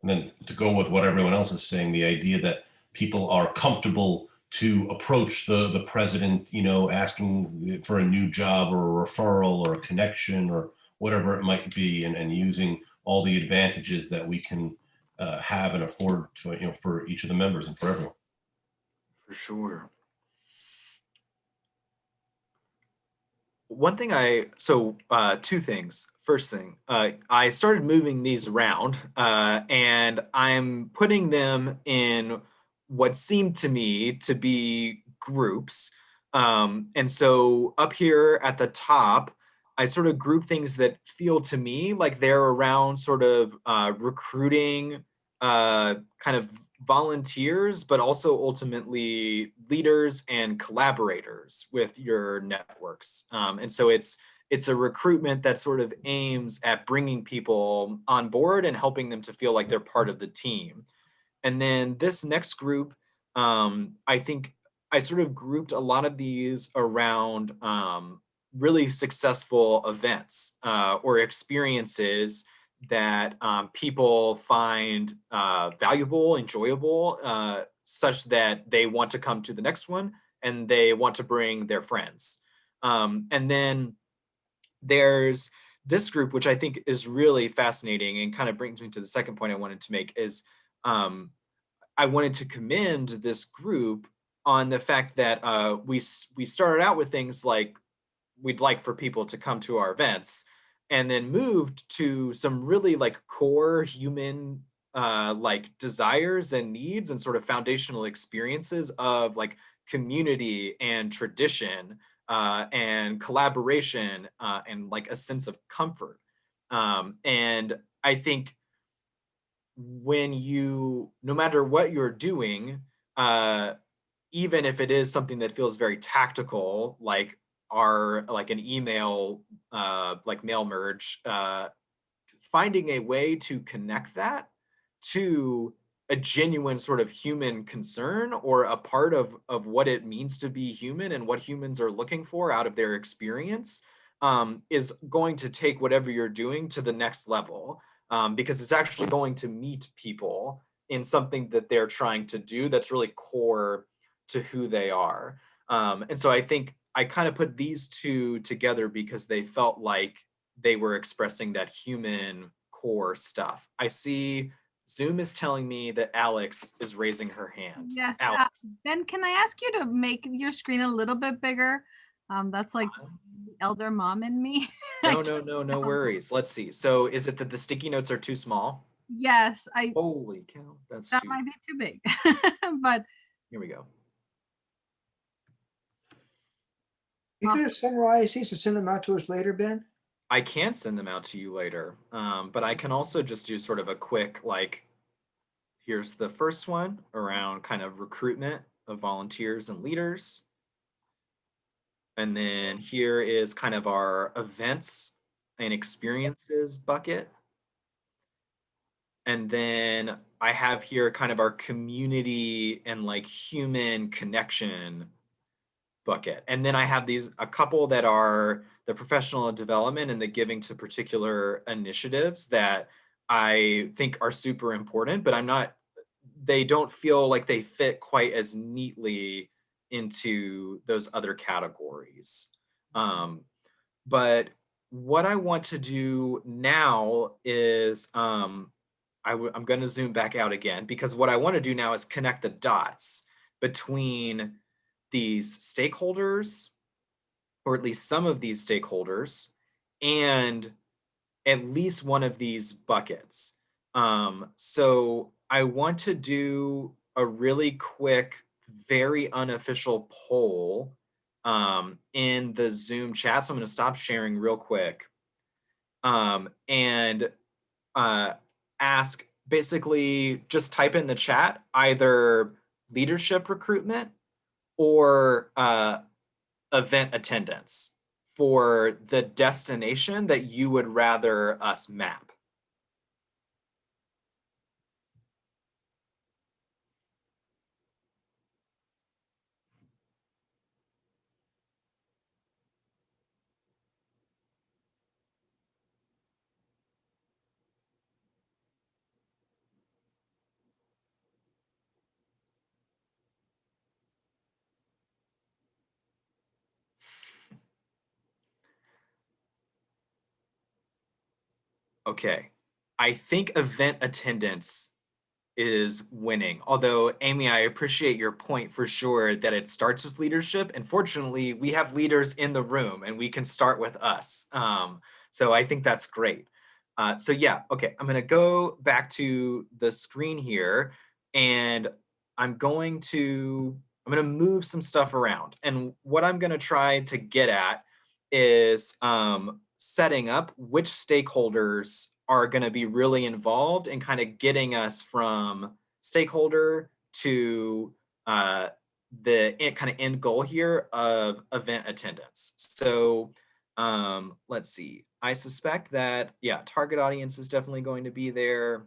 Speaker 13: then to go with what everyone else is saying, the idea that people are comfortable to approach the president, asking for a new job or a referral or a connection or whatever it might be, and using all the advantages that we can have and afford to, for each of the members and for everyone.
Speaker 4: For sure. One thing two things. First thing, I started moving these around and I'm putting them in what seemed to me to be groups. And so up here at the top, I sort of group things that feel to me like they're around sort of recruiting kind of volunteers, but also ultimately leaders and collaborators with your networks. And so it's a recruitment that sort of aims at bringing people on board and helping them to feel like they're part of the team. And then this next group, I think I sort of grouped a lot of these around really successful events or experiences that people find valuable, enjoyable, such that they want to come to the next one and they want to bring their friends. And then there's this group, which I think is really fascinating and kind of brings me to the second point I wanted to make is I wanted to commend this group on the fact that we started out with things like we'd like for people to come to our events, and then moved to some really like core human like desires and needs and sort of foundational experiences of like community and tradition and collaboration and like a sense of comfort. And I think when you, no matter what you're doing, even if it is something that feels very tactical, like like an email, like mail merge, finding a way to connect that to a genuine sort of human concern or a part of what it means to be human and what humans are looking for out of their experience is going to take whatever you're doing to the next level, because it's actually going to meet people in something that they're trying to do that's really core to who they are. And so I think I kind of put these two together because they felt like they were expressing that human core stuff. I see Zoom is telling me that Alex is raising her hand.
Speaker 8: Yes.
Speaker 4: Alex.
Speaker 8: Ben, can I ask you to make your screen a little bit bigger? That's like elder mom in me.
Speaker 4: No worries. Let's see. So is it that the sticky notes are too small?
Speaker 8: Yes,
Speaker 4: Holy cow,
Speaker 8: that
Speaker 4: too.
Speaker 8: might be too big. But
Speaker 4: here we go.
Speaker 12: You could have summarized these and send them out to us later, Ben.
Speaker 4: I can send them out to you later, but I can also just do sort of a quick, like, here's the first one around kind of recruitment of volunteers and leaders. And then here is kind of our events and experiences bucket. And then I have here kind of our community and like human connection bucket. And then I have a couple that are the professional development and the giving to particular initiatives that I think are super important, but they don't feel like they fit quite as neatly into those other categories. But what I want to do now is I'm going to zoom back out again, because what I want to do now is connect the dots between these stakeholders, or at least some of these stakeholders, and at least one of these buckets. So I want to do a really quick, very unofficial poll in the Zoom chat. So I'm going to stop sharing real quick and ask, basically just type in the chat either leadership recruitment or event attendance for the destination that you would rather us map. Okay, I think event attendance is winning. Although, Amy, I appreciate your point for sure that it starts with leadership. And fortunately, we have leaders in the room and we can start with us. So I think that's great. So yeah, okay, I'm gonna go back to the screen here and I'm gonna move some stuff around. And what I'm gonna try to get at is setting up which stakeholders are going to be really involved in kind of getting us from stakeholder to the kind of end goal here of event attendance. So let's see. I suspect that, yeah, target audience is definitely going to be there.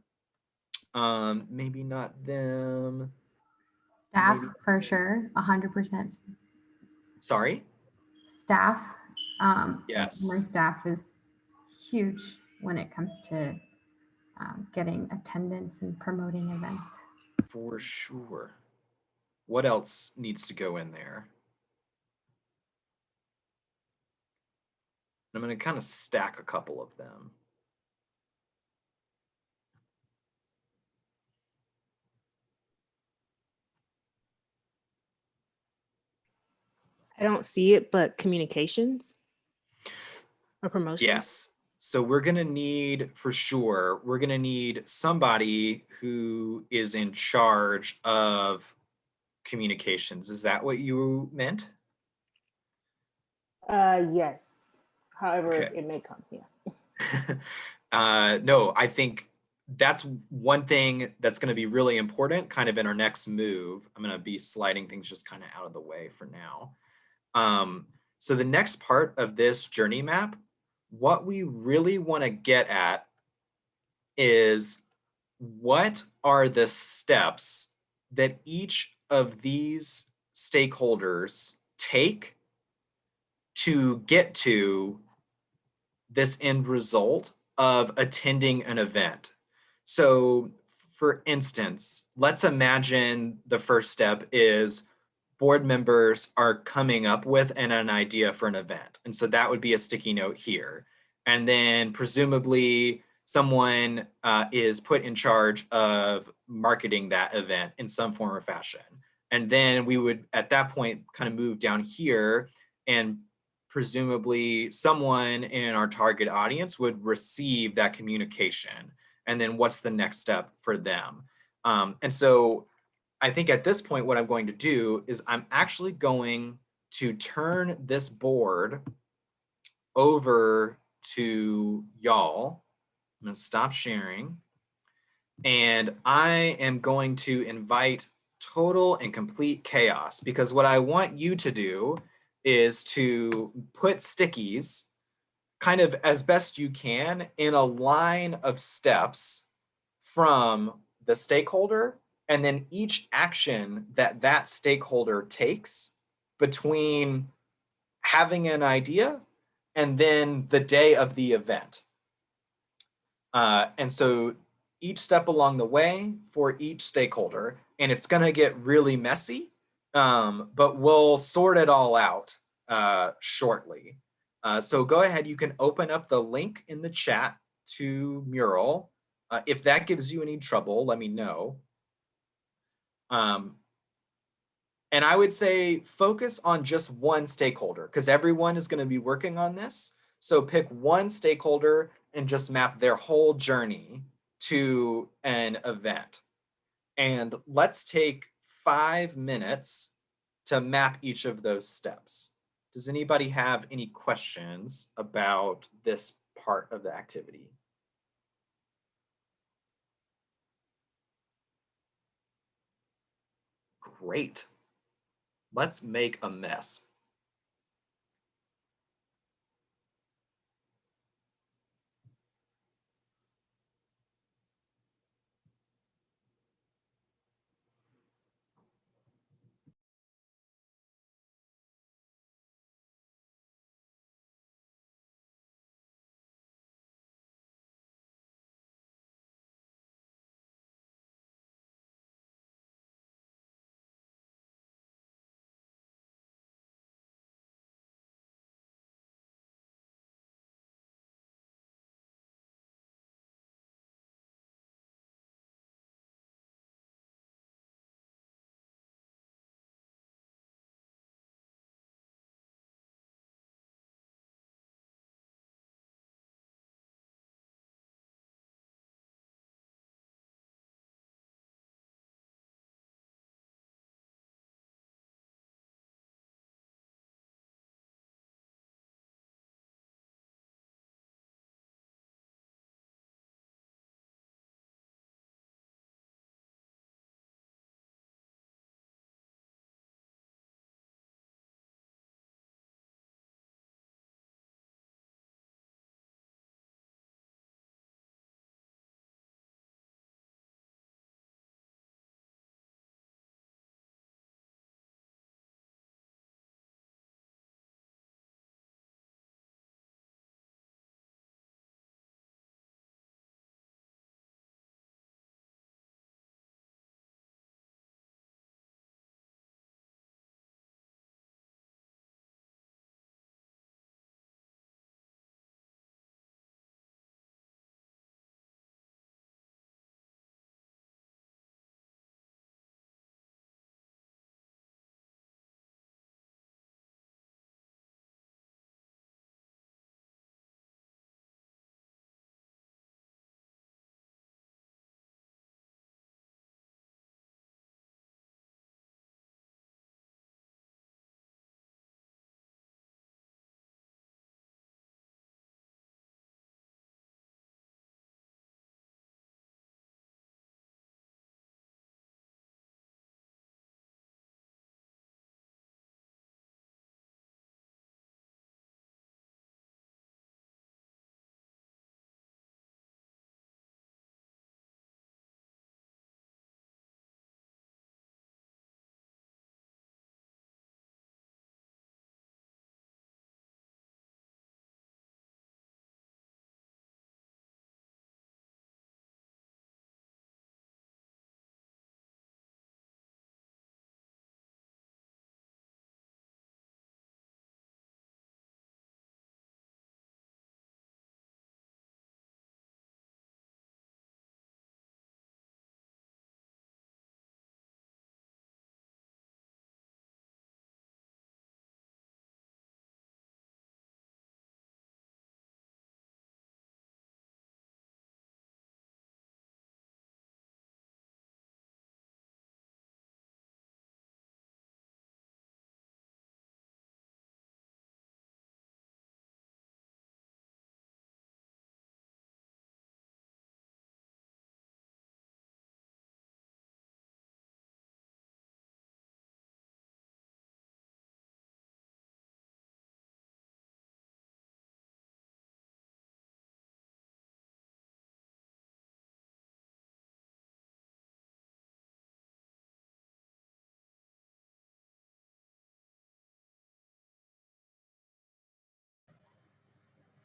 Speaker 4: Maybe not them.
Speaker 16: Staff
Speaker 4: Maybe.
Speaker 16: for sure, 100%.
Speaker 4: Sorry?
Speaker 16: Staff.
Speaker 4: Yes.
Speaker 16: My staff is huge when it comes to getting attendance and promoting events.
Speaker 4: For sure. What else needs to go in there? I'm going to kind of stack a couple of them.
Speaker 10: I don't see it, but communications or promotion.
Speaker 4: Yes. So we're going to need, for sure, we're going to need somebody who is in charge of communications. Is that what you meant?
Speaker 10: Yes. However,
Speaker 4: Okay.
Speaker 10: it may come. Yeah.
Speaker 4: No, I think that's one thing that's going to be really important kind of in our next move. I'm going to be sliding things just kind of out of the way for now. So the next part of this journey map, what we really want to get at is what are the steps that each of these stakeholders take to get to this end result of attending an event. So for instance, let's imagine the first step is board members are coming up with an idea for an event. And so that would be a sticky note here. And then presumably someone is put in charge of marketing that event in some form or fashion. And then we would, at that point, kind of move down here, and presumably someone in our target audience would receive that communication. And then what's the next step for them? And so I think at this point, what I'm going to do is I'm actually going to turn this board over to y'all. I'm going to stop sharing. And I am going to invite total and complete chaos, because what I want you to do is to put stickies kind of as best you can in a line of steps from the stakeholder, and then each action that that stakeholder takes between having an idea and then the day of the event. And so each step along the way for each stakeholder, and it's going to get really messy, but we'll sort it all out shortly. So go ahead, you can open up the link in the chat to Mural. If that gives you any trouble, let me know. And I would say focus on just one stakeholder, because everyone is going to be working on this. So pick one stakeholder and just map their whole journey to an event. And let's take 5 minutes to map each of those steps. Does anybody have any questions about this part of the activity? Great. Let's make a mess.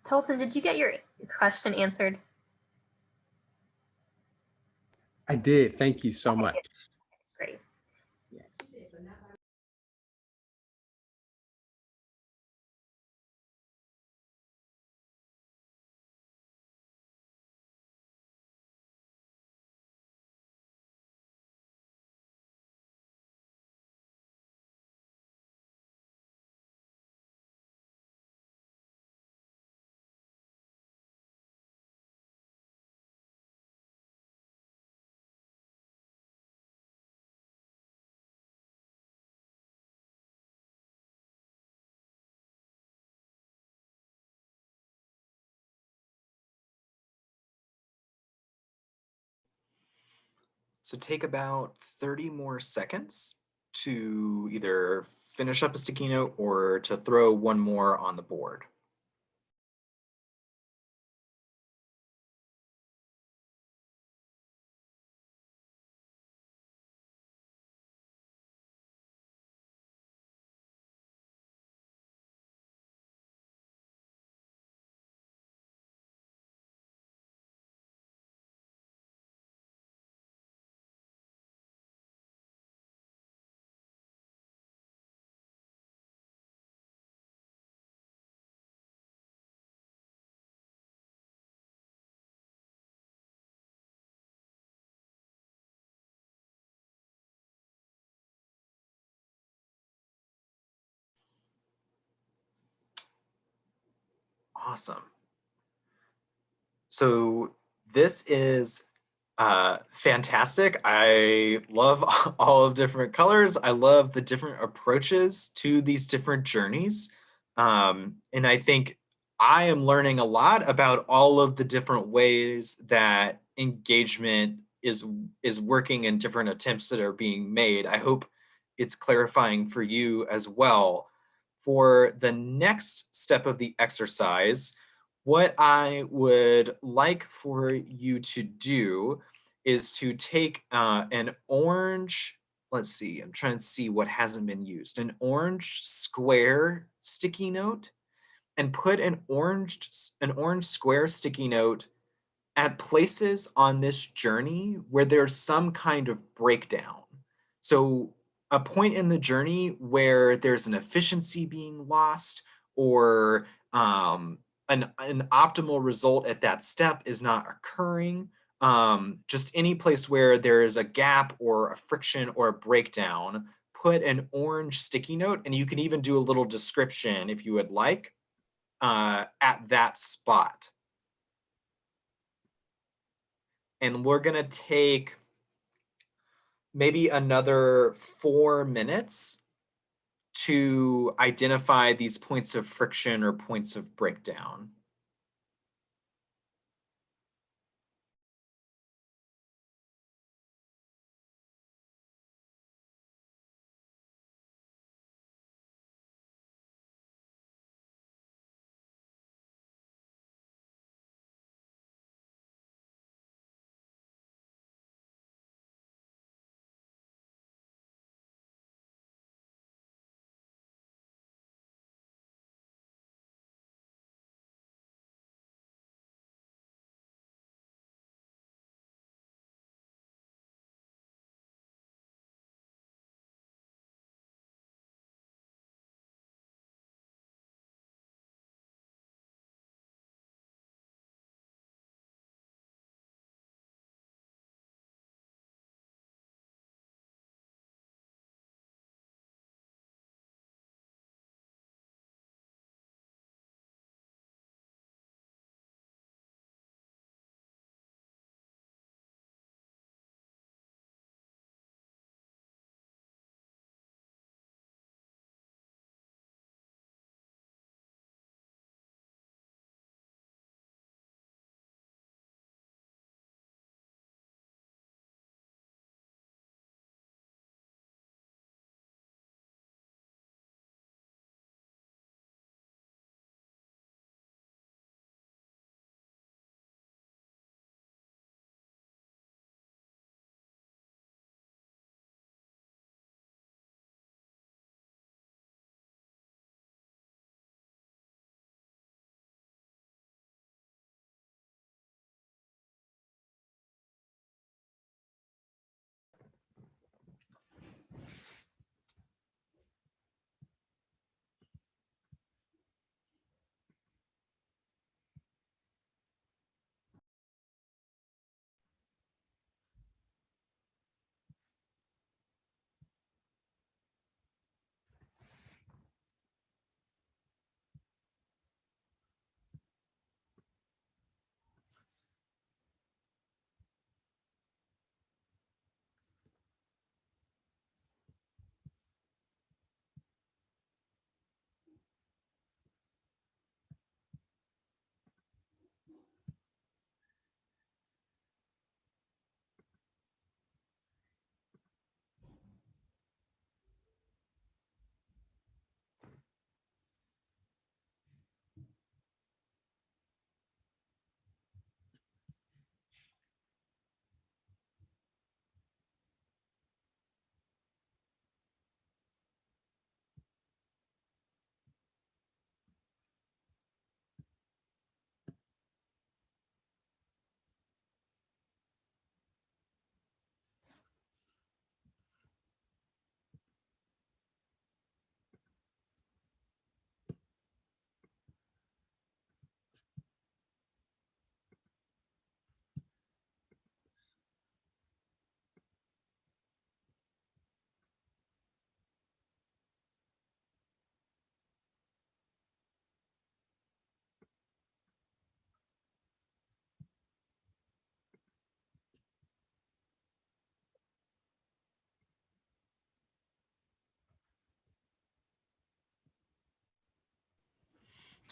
Speaker 1: Tolton, did you get your question answered?
Speaker 3: I did. Thank you so much.
Speaker 1: Great.
Speaker 3: Yes.
Speaker 4: So take about 30 more seconds to either finish up a sticky note or to throw one more on the board. Awesome. So this is fantastic. I love all of different colors. I love the different approaches to these different journeys. And I think I am learning a lot about all of the different ways that engagement is working in different attempts that are being made. I hope it's clarifying for you as well. For the next step of the exercise, what I would like for you to do is to take an orange, let's see, I'm trying to see what hasn't been used, an orange square sticky note, and put an orange square sticky note at places on this journey where there's some kind of breakdown. So a point in the journey where there's an efficiency being lost, or an optimal result at that step is not occurring. Just any place where there is a gap or a friction or a breakdown, put an orange sticky note, and you can even do a little description if you would like at that spot. And we're gonna take maybe another 4 minutes to identify these points of friction or points of breakdown.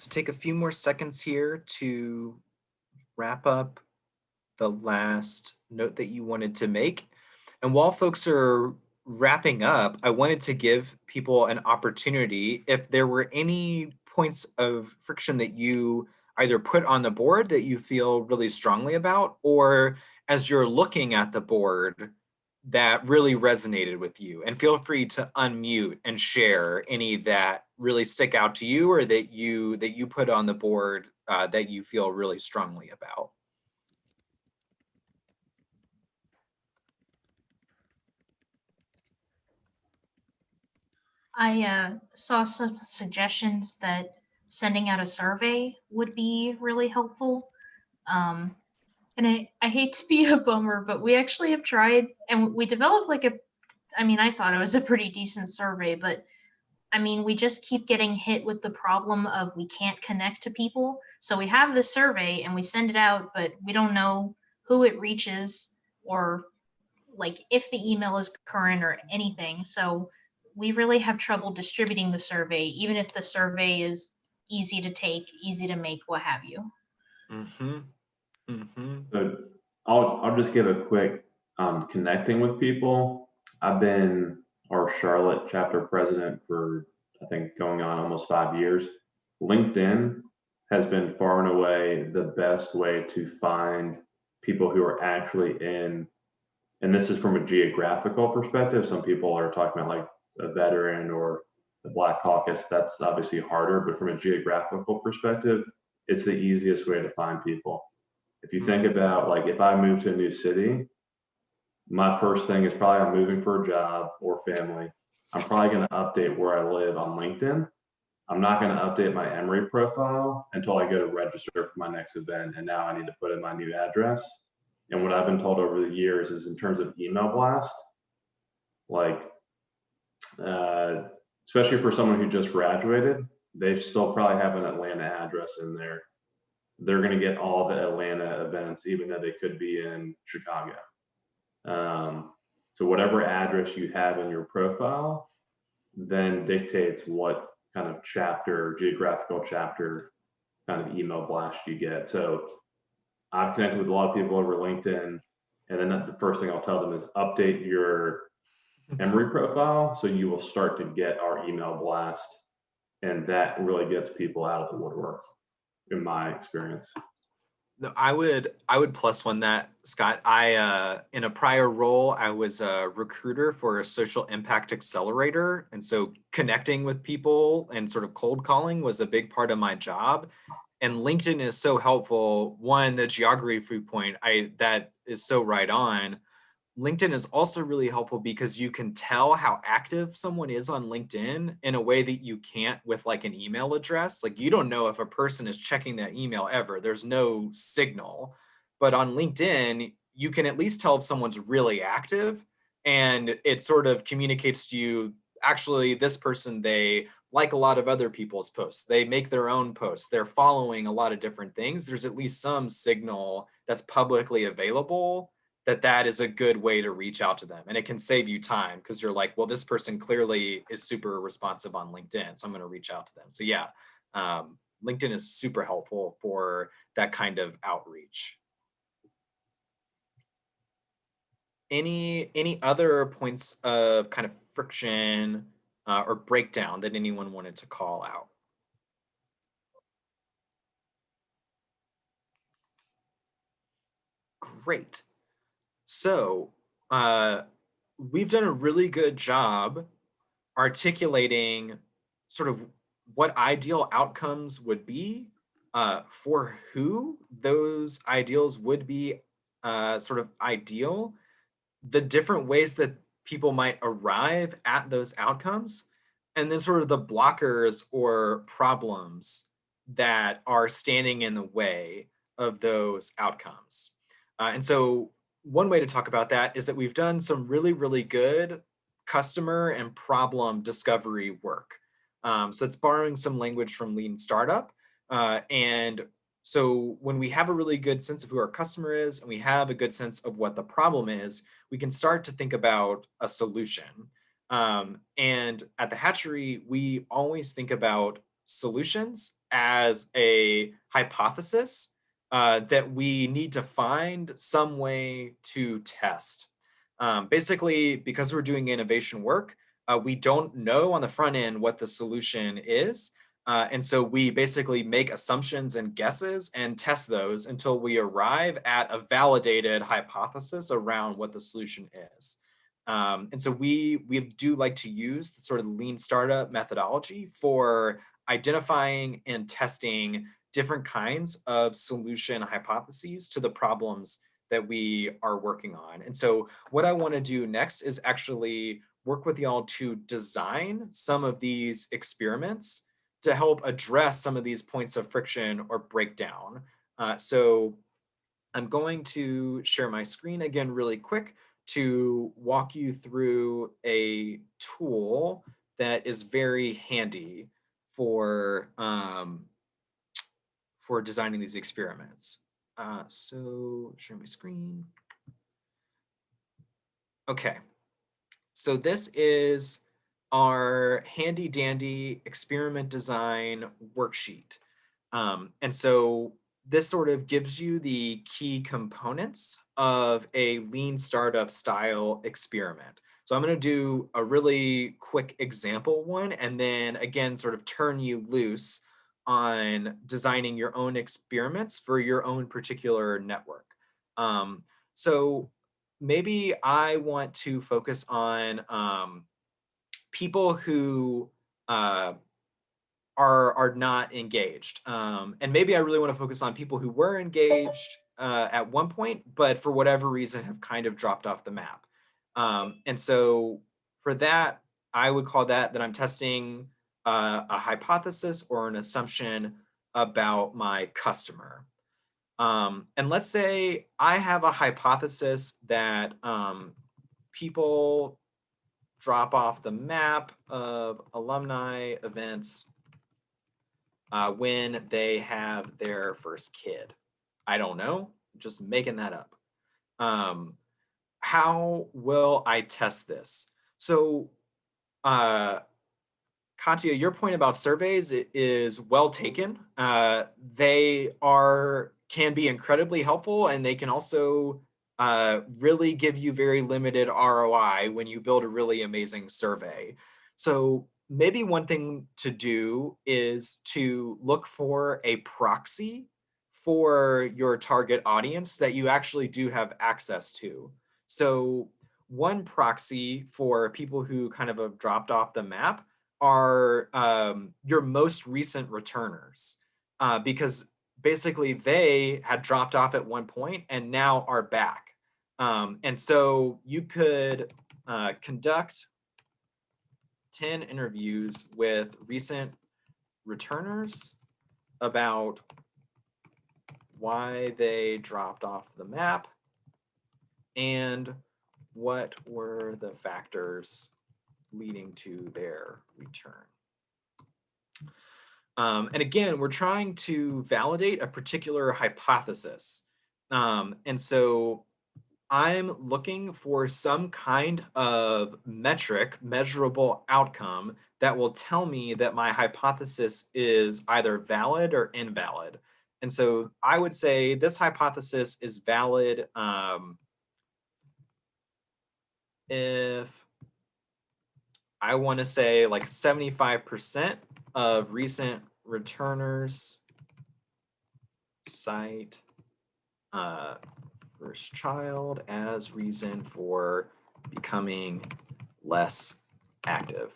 Speaker 4: So take a few more seconds here to wrap up the last note that you wanted to make. And while folks are wrapping up, I wanted to give people an opportunity if there were any points of friction that you either put on the board that you feel really strongly about, or as you're looking at the board that really resonated with you. And feel free to unmute and share any that really stick out to you or that you put on the board that you feel really strongly about.
Speaker 15: I saw some suggestions that sending out a survey would be really helpful. And I hate to be a bummer, but we actually have tried and we developed like I mean, I thought it was a pretty decent survey, but I mean, we just keep getting hit with the problem of we can't connect to people. So we have this survey and we send it out, but we don't know who it reaches or like if the email is current or anything. So we really have trouble distributing the survey, even if the survey is easy to take, easy to make, what have you.
Speaker 14: So I'll just give a quick connecting with people. I've been our Charlotte chapter president for, I think, going on almost 5 years. LinkedIn has been far and away the best way to find people who are actually in, and this is from a geographical perspective. Some people are talking about like a veteran or the Black Caucus. That's obviously harder, but from a geographical perspective, it's the easiest way to find people. If you think about like, if I move to a new city, my first thing is probably I'm moving for a job or family. I'm probably going to update where I live on LinkedIn. I'm not going to update my Emory profile until I go to register for my next event. And now I need to put in my new address. And what I've been told over the years is in terms of email blast, like, especially for someone who just graduated, they still probably have an Atlanta address in there. They're going to get all the Atlanta events, even though they could be in Chicago. So whatever address you have in your profile then dictates what kind of chapter, geographical chapter kind of email blast you get. So I've connected with a lot of people over LinkedIn, and then the first thing I'll tell them is update your Emory profile so you will start to get our email blast, and that really gets people out of the woodwork, in my experience.
Speaker 4: No, I would plus one that, Scott. I in a prior role, I was a recruiter for a social impact accelerator. And so connecting with people and sort of cold calling was a big part of my job. And LinkedIn is so helpful. One, the geography point, that is so right on. LinkedIn is also really helpful because you can tell how active someone is on LinkedIn in a way that you can't with like an email address. Like you don't know if a person is checking that email ever. There's no signal. But on LinkedIn, you can at least tell if someone's really active, and it sort of communicates to you, actually, this person, they like a lot of other people's posts. They make their own posts. They're following a lot of different things. There's at least some signal that's publicly available that is a good way to reach out to them. And it can save you time because you're like, well, this person clearly is super responsive on LinkedIn, so I'm going to reach out to them. So yeah, LinkedIn is super helpful for that kind of outreach. Any other points of kind of friction or breakdown that anyone wanted to call out? Great. So we've done a really good job articulating sort of what ideal outcomes would be, for who those ideals would be sort of ideal, the different ways that people might arrive at those outcomes, and then sort of the blockers or problems that are standing in the way of those outcomes. And so one way to talk about that is that we've done some really, really good customer and problem discovery work. So it's borrowing some language from Lean Startup. And so when we have a really good sense of who our customer is and we have a good sense of what the problem is, we can start to think about a solution. And at the Hatchery, we always think about solutions as a hypothesis that we need to find some way to test. Basically, because we're doing innovation work, we don't know on the front end what the solution is. And so we basically make assumptions and guesses and test those until we arrive at a validated hypothesis around what the solution is. And so we do like to use the sort of lean startup methodology for identifying and testing different kinds of solution hypotheses to the problems that we are working on. And so what I want to do next is actually work with y'all to design some of these experiments to help address some of these points of friction or breakdown. So I'm going to share my screen again really quick to walk you through a tool that is very handy for designing these experiments. So share my screen. Okay, so this is our handy dandy experiment design worksheet. And so this sort of gives you the key components of a lean startup style experiment. So I'm going to do a really quick example one, and then again, sort of turn you loose on designing your own experiments for your own particular network. So maybe I want to focus on people who are not engaged. And maybe I really want to focus on people who were engaged at one point, but for whatever reason have kind of dropped off the map. And so for that, I would call that I'm testing a hypothesis or an assumption about my customer. And let's say I have a hypothesis that people drop off the map of alumni events when they have their first kid. I don't know, just making that up. How will I test this? So Katya, your point about surveys is well taken. They can be incredibly helpful, and they can also really give you very limited ROI when you build a really amazing survey. So maybe one thing to do is to look for a proxy for your target audience that you actually do have access to. So one proxy for people who kind of have dropped off the map are your most recent returners, because basically they had dropped off at one point and now are back. And so you could conduct 10 interviews with recent returners about why they dropped off the map and what were the factors leading to their return. And again, we're trying to validate a particular hypothesis. And so I'm looking for some kind of metric, measurable outcome that will tell me that my hypothesis is either valid or invalid. And so I would say this hypothesis is valid if I want to say like 75% of recent returners cite first child as reason for becoming less active.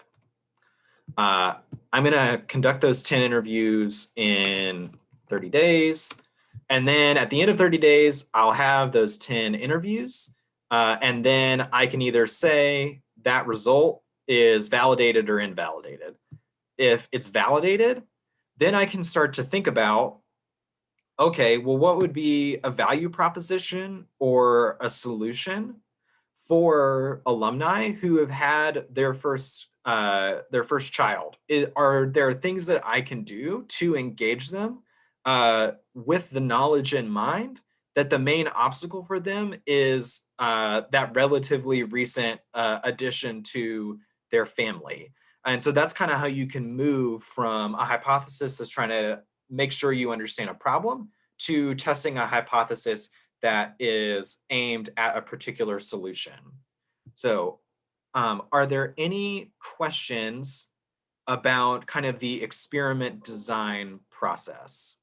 Speaker 4: I'm going to conduct those 10 interviews in 30 days. And then at the end of 30 days, I'll have those 10 interviews. And then I can either say that result is validated or invalidated. If it's validated, then I can start to think about, okay, well, what would be a value proposition or a solution for alumni who have had their first child? Are there things that I can do to engage them with the knowledge in mind that the main obstacle for them is that relatively recent addition to their family? And so that's kind of how you can move from a hypothesis that's trying to make sure you understand a problem to testing a hypothesis that is aimed at a particular solution. So are there any questions about kind of the experiment design process?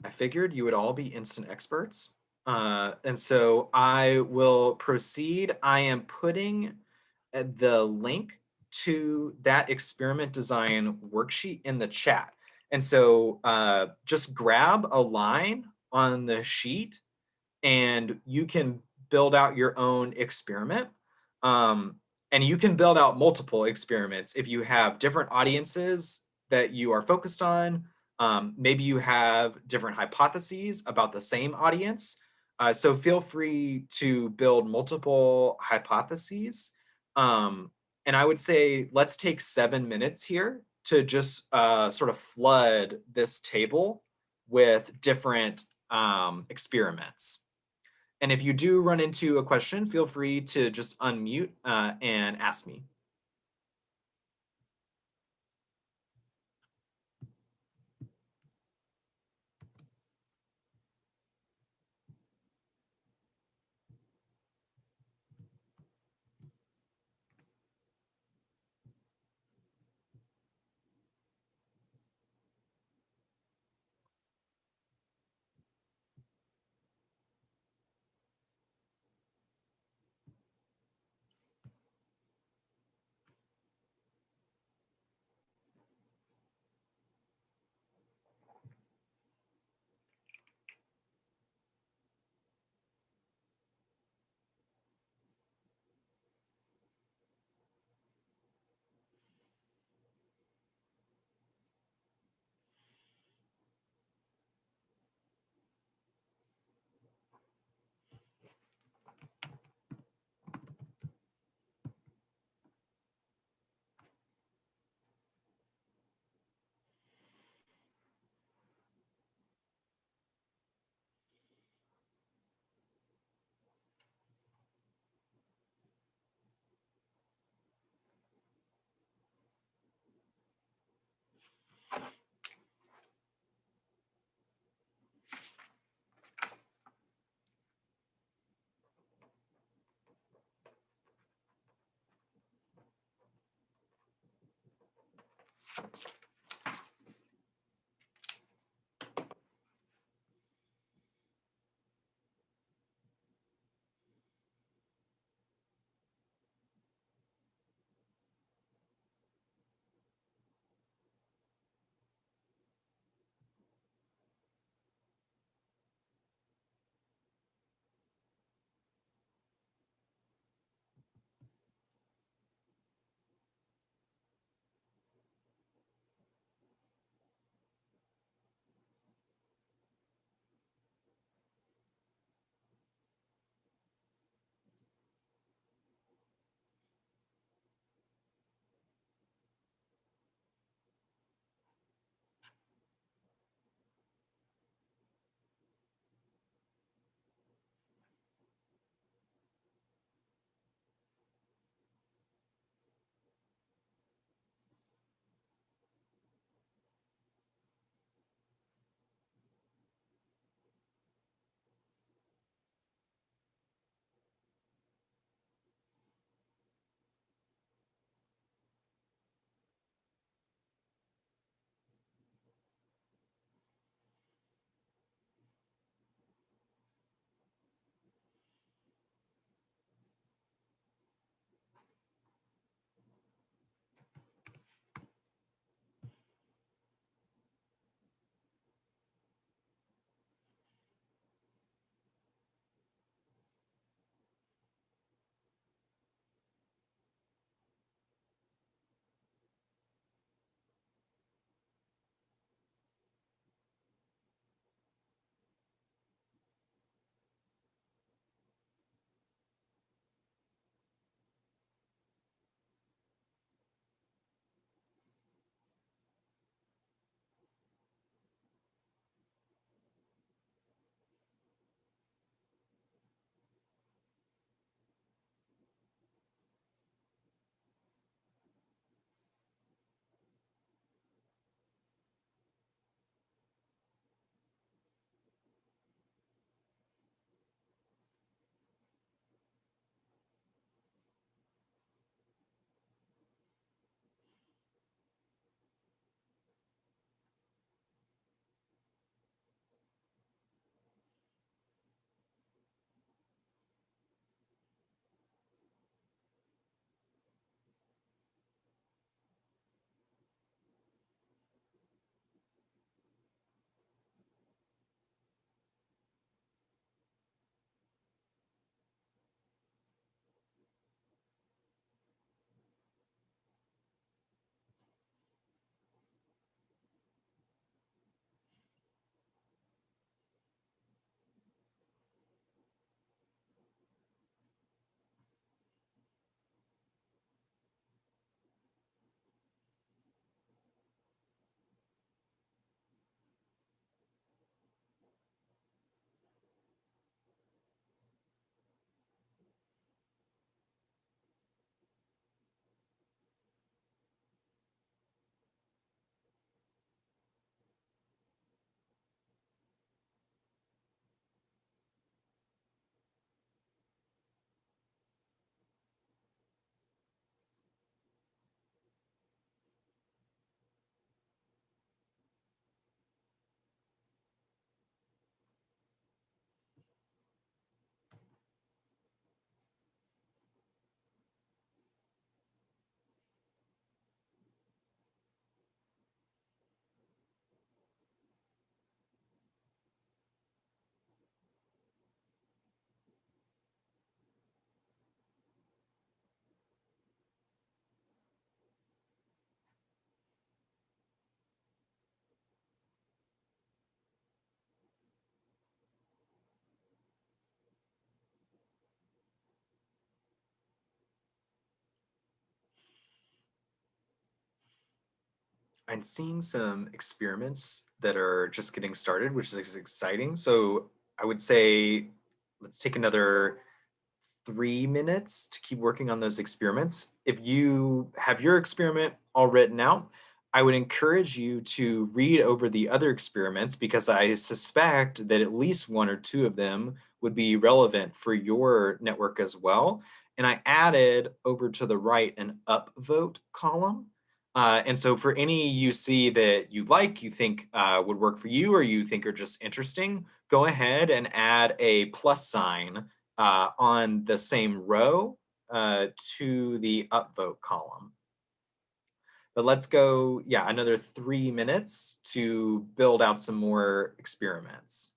Speaker 4: I figured you would all be instant experts. And so I will proceed. I am putting the link to that experiment design worksheet in the chat. And so just grab a line on the sheet and you can build out your own experiment. And you can build out multiple experiments if you have different audiences that you are focused on. Maybe you have different hypotheses about the same audience. So feel free to build multiple hypotheses. And I would say, let's take 7 minutes here to just sort of flood this table with different experiments. And if you do run into a question, feel free to just unmute and ask me. I'm seeing some experiments that are just getting started, which is exciting. So I would say let's take another 3 minutes to keep working on those experiments. If you have your experiment all written out, I would encourage you to read over the other experiments because I suspect that at least one or two of them would be relevant for your network as well. And I added over to the right an upvote column. And so for any you see that you like, you think would work for you, or you think are just interesting, go ahead and add a plus sign on the same row to the upvote column. But let's go, yeah, another 3 minutes to build out some more experiments.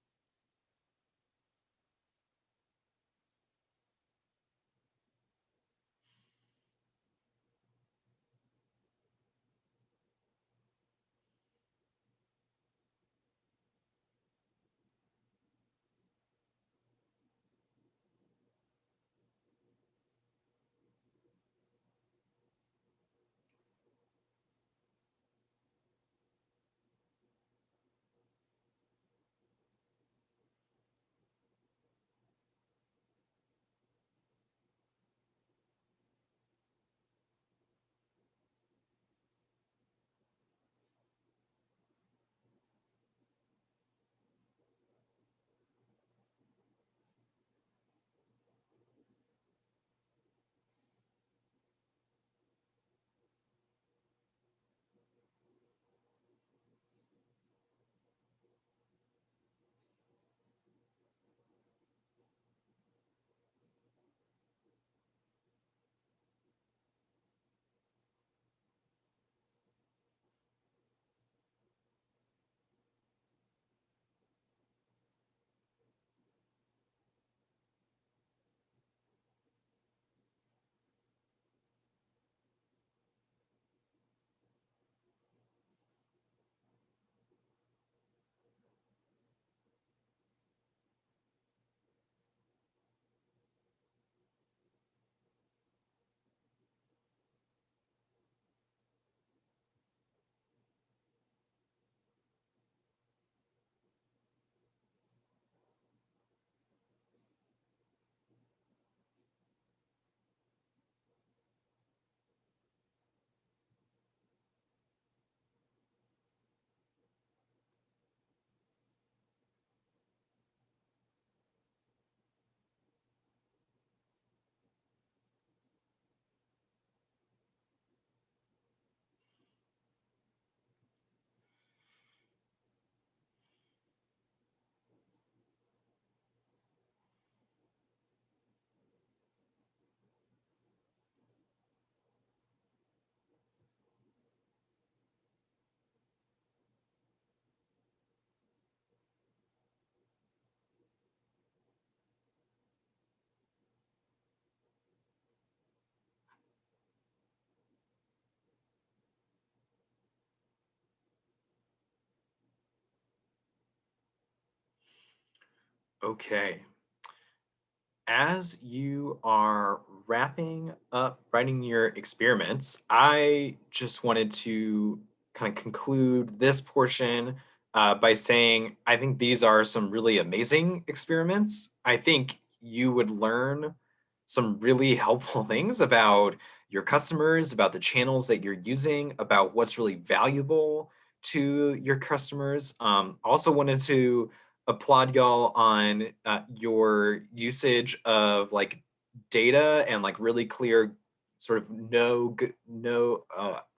Speaker 4: Okay. As you are wrapping up writing your experiments, I just wanted to kind of conclude this portion by saying I think these are some really amazing experiments. I think you would learn some really helpful things about your customers, about the channels that you're using, about what's really valuable to your customers. Also wanted to applaud y'all on your usage of like data and like really clear sort of go no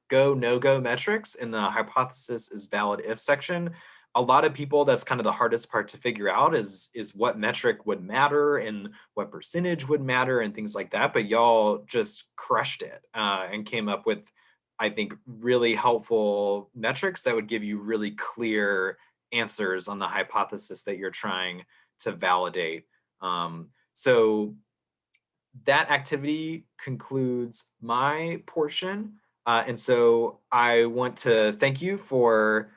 Speaker 4: go metrics in the hypothesis is valid if section. A lot of people, that's kind of the hardest part to figure out is what metric would matter and what percentage would matter and things like that. But y'all just crushed it and came up with, I think, really helpful metrics that would give you really clear answers on the hypothesis that you're trying to validate. So that activity concludes my portion. And so I want to thank you for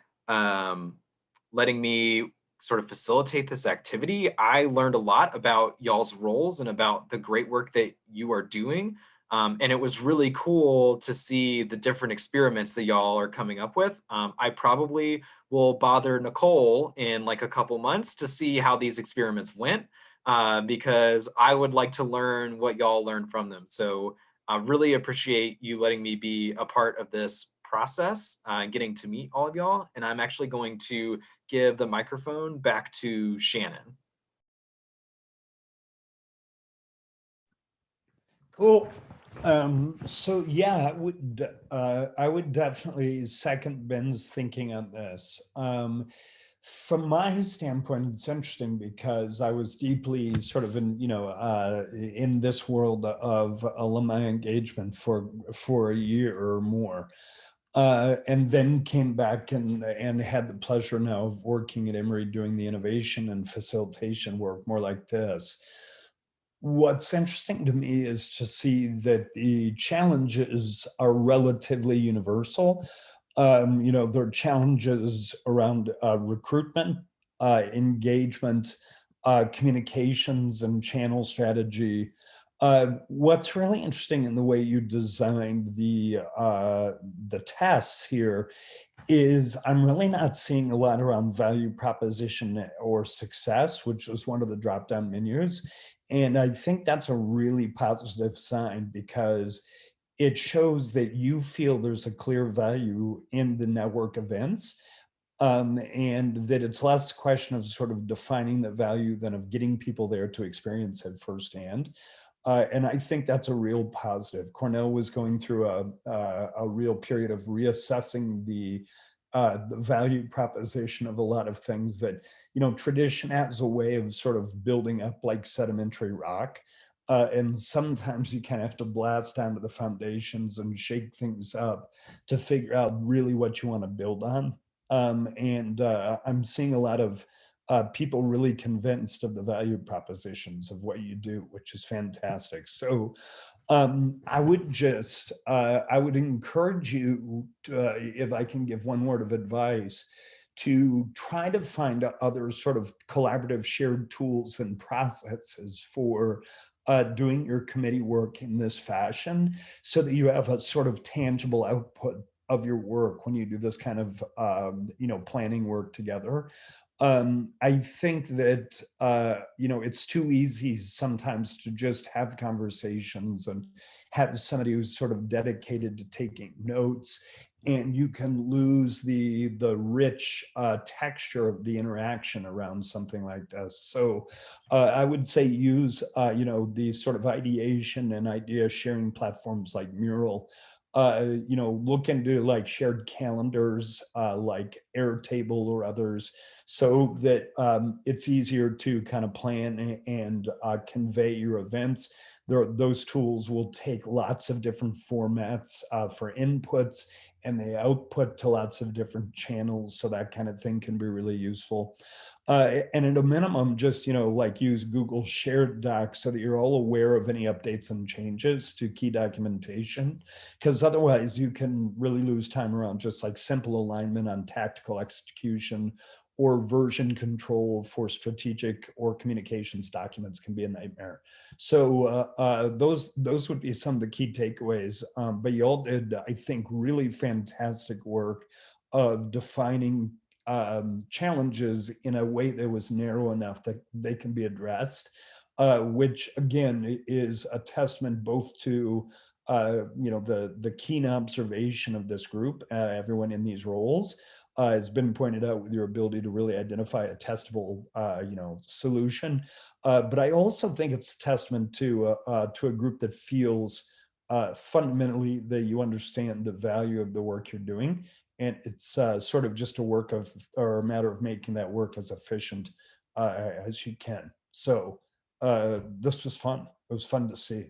Speaker 4: letting me sort of facilitate this activity. I learned a lot about y'all's roles and about the great work that you are doing. And it was really cool to see the different experiments that y'all are coming up with. I probably will bother Nicole in like a couple months to see how these experiments went, because I would like to learn what y'all learned from them. So I really appreciate you letting me be a part of this process, getting to meet all of y'all. And I'm actually going to give the microphone back to Shannon.
Speaker 2: Cool. So yeah, I would definitely second Ben's thinking on this. From my standpoint, it's interesting because I was deeply sort of in this world of alumni engagement for a year or more. And then came back and had the pleasure now of working at Emory doing the innovation and facilitation work more like this. What's interesting to me is to see that the challenges are relatively universal. There are challenges around recruitment, engagement, communications, and channel strategy. What's really interesting in the way you designed the tests here is I'm really not seeing a lot around value proposition or success, which was one of the drop-down menus. And I think that's a really positive sign because it shows that you feel there's a clear value in the network events, and that it's less a question of sort of defining the value than of getting people there to experience it firsthand. And I think that's a real positive. Cornell was going through a real period of reassessing the value proposition of a lot of things that, tradition has a way of sort of building up like sedimentary rock. And sometimes you kind of have to blast down to the foundations and shake things up to figure out really what you want to build on. And I'm seeing a lot of people really convinced of the value propositions of what you do, which is fantastic. So I would encourage you to, if I can give one word of advice, to try to find other sort of collaborative shared tools and processes for doing your committee work in this fashion so that you have a sort of tangible output of your work when you do this kind of planning work together. I think that it's too easy sometimes to just have conversations and have somebody who's sort of dedicated to taking notes, and you can lose the rich texture of the interaction around something like this. So I would say use these sort of ideation and idea sharing platforms like Mural. Look into like shared calendars like Airtable or others, so that it's easier to kind of plan and convey your events. Those tools will take lots of different formats for inputs, and they output to lots of different channels. So that kind of thing can be really useful. And at a minimum, just, like use Google Shared Docs so that you're all aware of any updates and changes to key documentation, because otherwise you can really lose time around just like simple alignment on tactical execution, or version control for strategic or communications documents can be a nightmare. So those would be some of the key takeaways. But you all did, I think, really fantastic work of defining challenges in a way that was narrow enough that they can be addressed, which again is a testament both to the keen observation of this group, everyone in these roles. Has been pointed out with your ability to really identify a testable, solution. But I also think it's a testament to a group that feels fundamentally that you understand the value of the work you're doing, and it's sort of just a matter of making that work as efficient as you can. So this was fun. It was fun to see.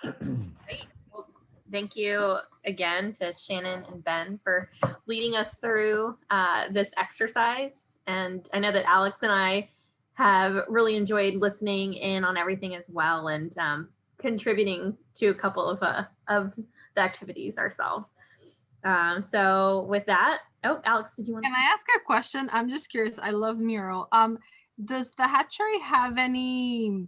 Speaker 1: Great. Well, thank you again to Shannon and Ben for leading us through this exercise. And I know that Alex and I have really enjoyed listening in on everything as well, and contributing to a couple of the activities ourselves. So with that, Alex, did you want to?
Speaker 8: Can I ask a question? I'm just curious. I love Mural. Does the Hatchery have any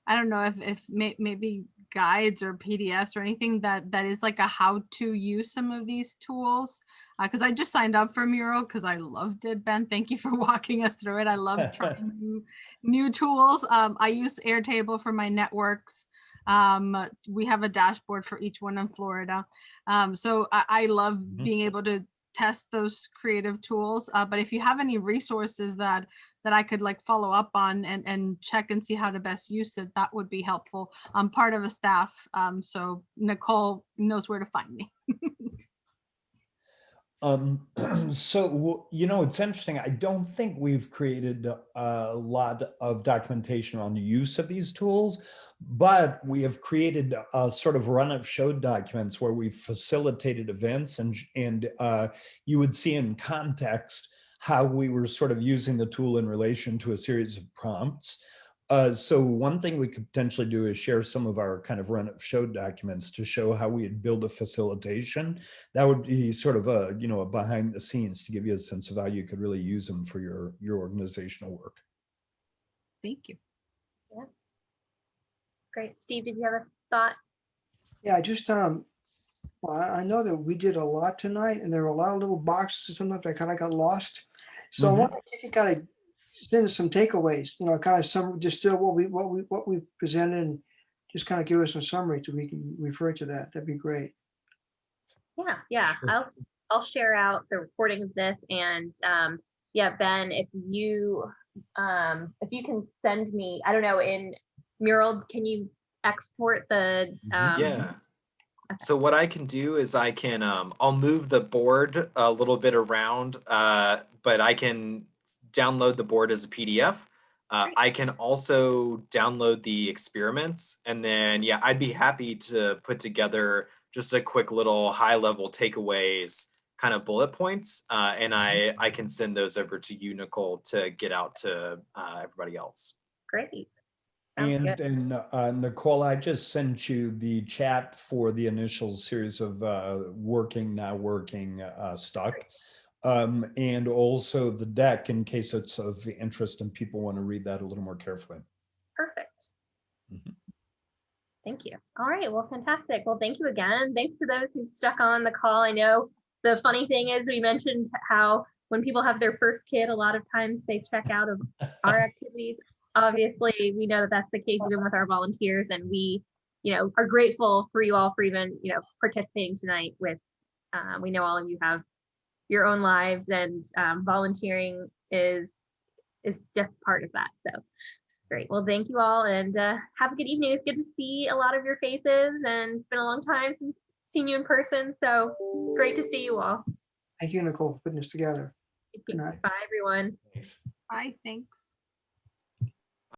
Speaker 8: I don't know if maybe guides or PDFs or anything that is like a how to use some of these tools. Because I just signed up for Mural because I loved it, Ben. Thank you for walking us through it. I love trying new tools. I use Airtable for my networks. We have a dashboard for each one in Florida. So I love being able to test those creative tools. But if you have any resources that I could like follow up on and check and see how to best use it, that would be helpful. I'm part of a staff, so Nicole knows where to find me.
Speaker 2: So, it's interesting. I don't think we've created a lot of documentation on the use of these tools, but we have created a sort of run of show documents where we've facilitated events, and you would see in context how we were sort of using the tool in relation to a series of prompts. So one thing we could potentially do is share some of our kind of run of show documents to show how we had built a facilitation. That would be sort of a behind the scenes to give you a sense of how you could really use them for your organizational work.
Speaker 8: Thank you.
Speaker 1: Yeah. Great. Steve, did you have a thought?
Speaker 12: Yeah, just well, I know that we did a lot tonight, and there were a lot of little boxes sometimes that kind of got lost. So I want to kind of send some takeaways, kind of some distill what we presented, and just kind of give us some summary so we can refer to that. That'd be great.
Speaker 1: Yeah.
Speaker 2: Sure.
Speaker 1: I'll share out the recording of this, and yeah, Ben, if you can send me, I don't know, in Mural, can you export the
Speaker 4: Yeah. So what I can do is I can I'll move the board a little bit around, but I can download the board as a PDF. I can also download the experiments, and then yeah, I'd be happy to put together just a quick little high level takeaways kind of bullet points, and I can send those over to you, Nicole, to get out to everybody else.
Speaker 1: Great.
Speaker 2: And Nicole, I just sent you the chat for the initial series of working, not working, stuck. And also the deck in case it's of interest and people want to read that a little more carefully.
Speaker 1: Perfect. Thank you. All right. Well, fantastic. Well, thank you again. Thanks to those who stuck on the call. I know the funny thing is we mentioned how when people have their first kid, a lot of times they check out of our activities. Obviously, we know that that's the case even with our volunteers, and we, are grateful for you all for even, participating tonight with, we know all of you have your own lives, and volunteering is just part of that. So great. Well, thank you all, and have a good evening. It's good to see a lot of your faces, and it's been a long time since seen you in person. So great to see you all.
Speaker 12: Thank you, Nicole, for putting this together.
Speaker 1: Bye, everyone.
Speaker 2: Thanks.
Speaker 8: Bye. Thanks.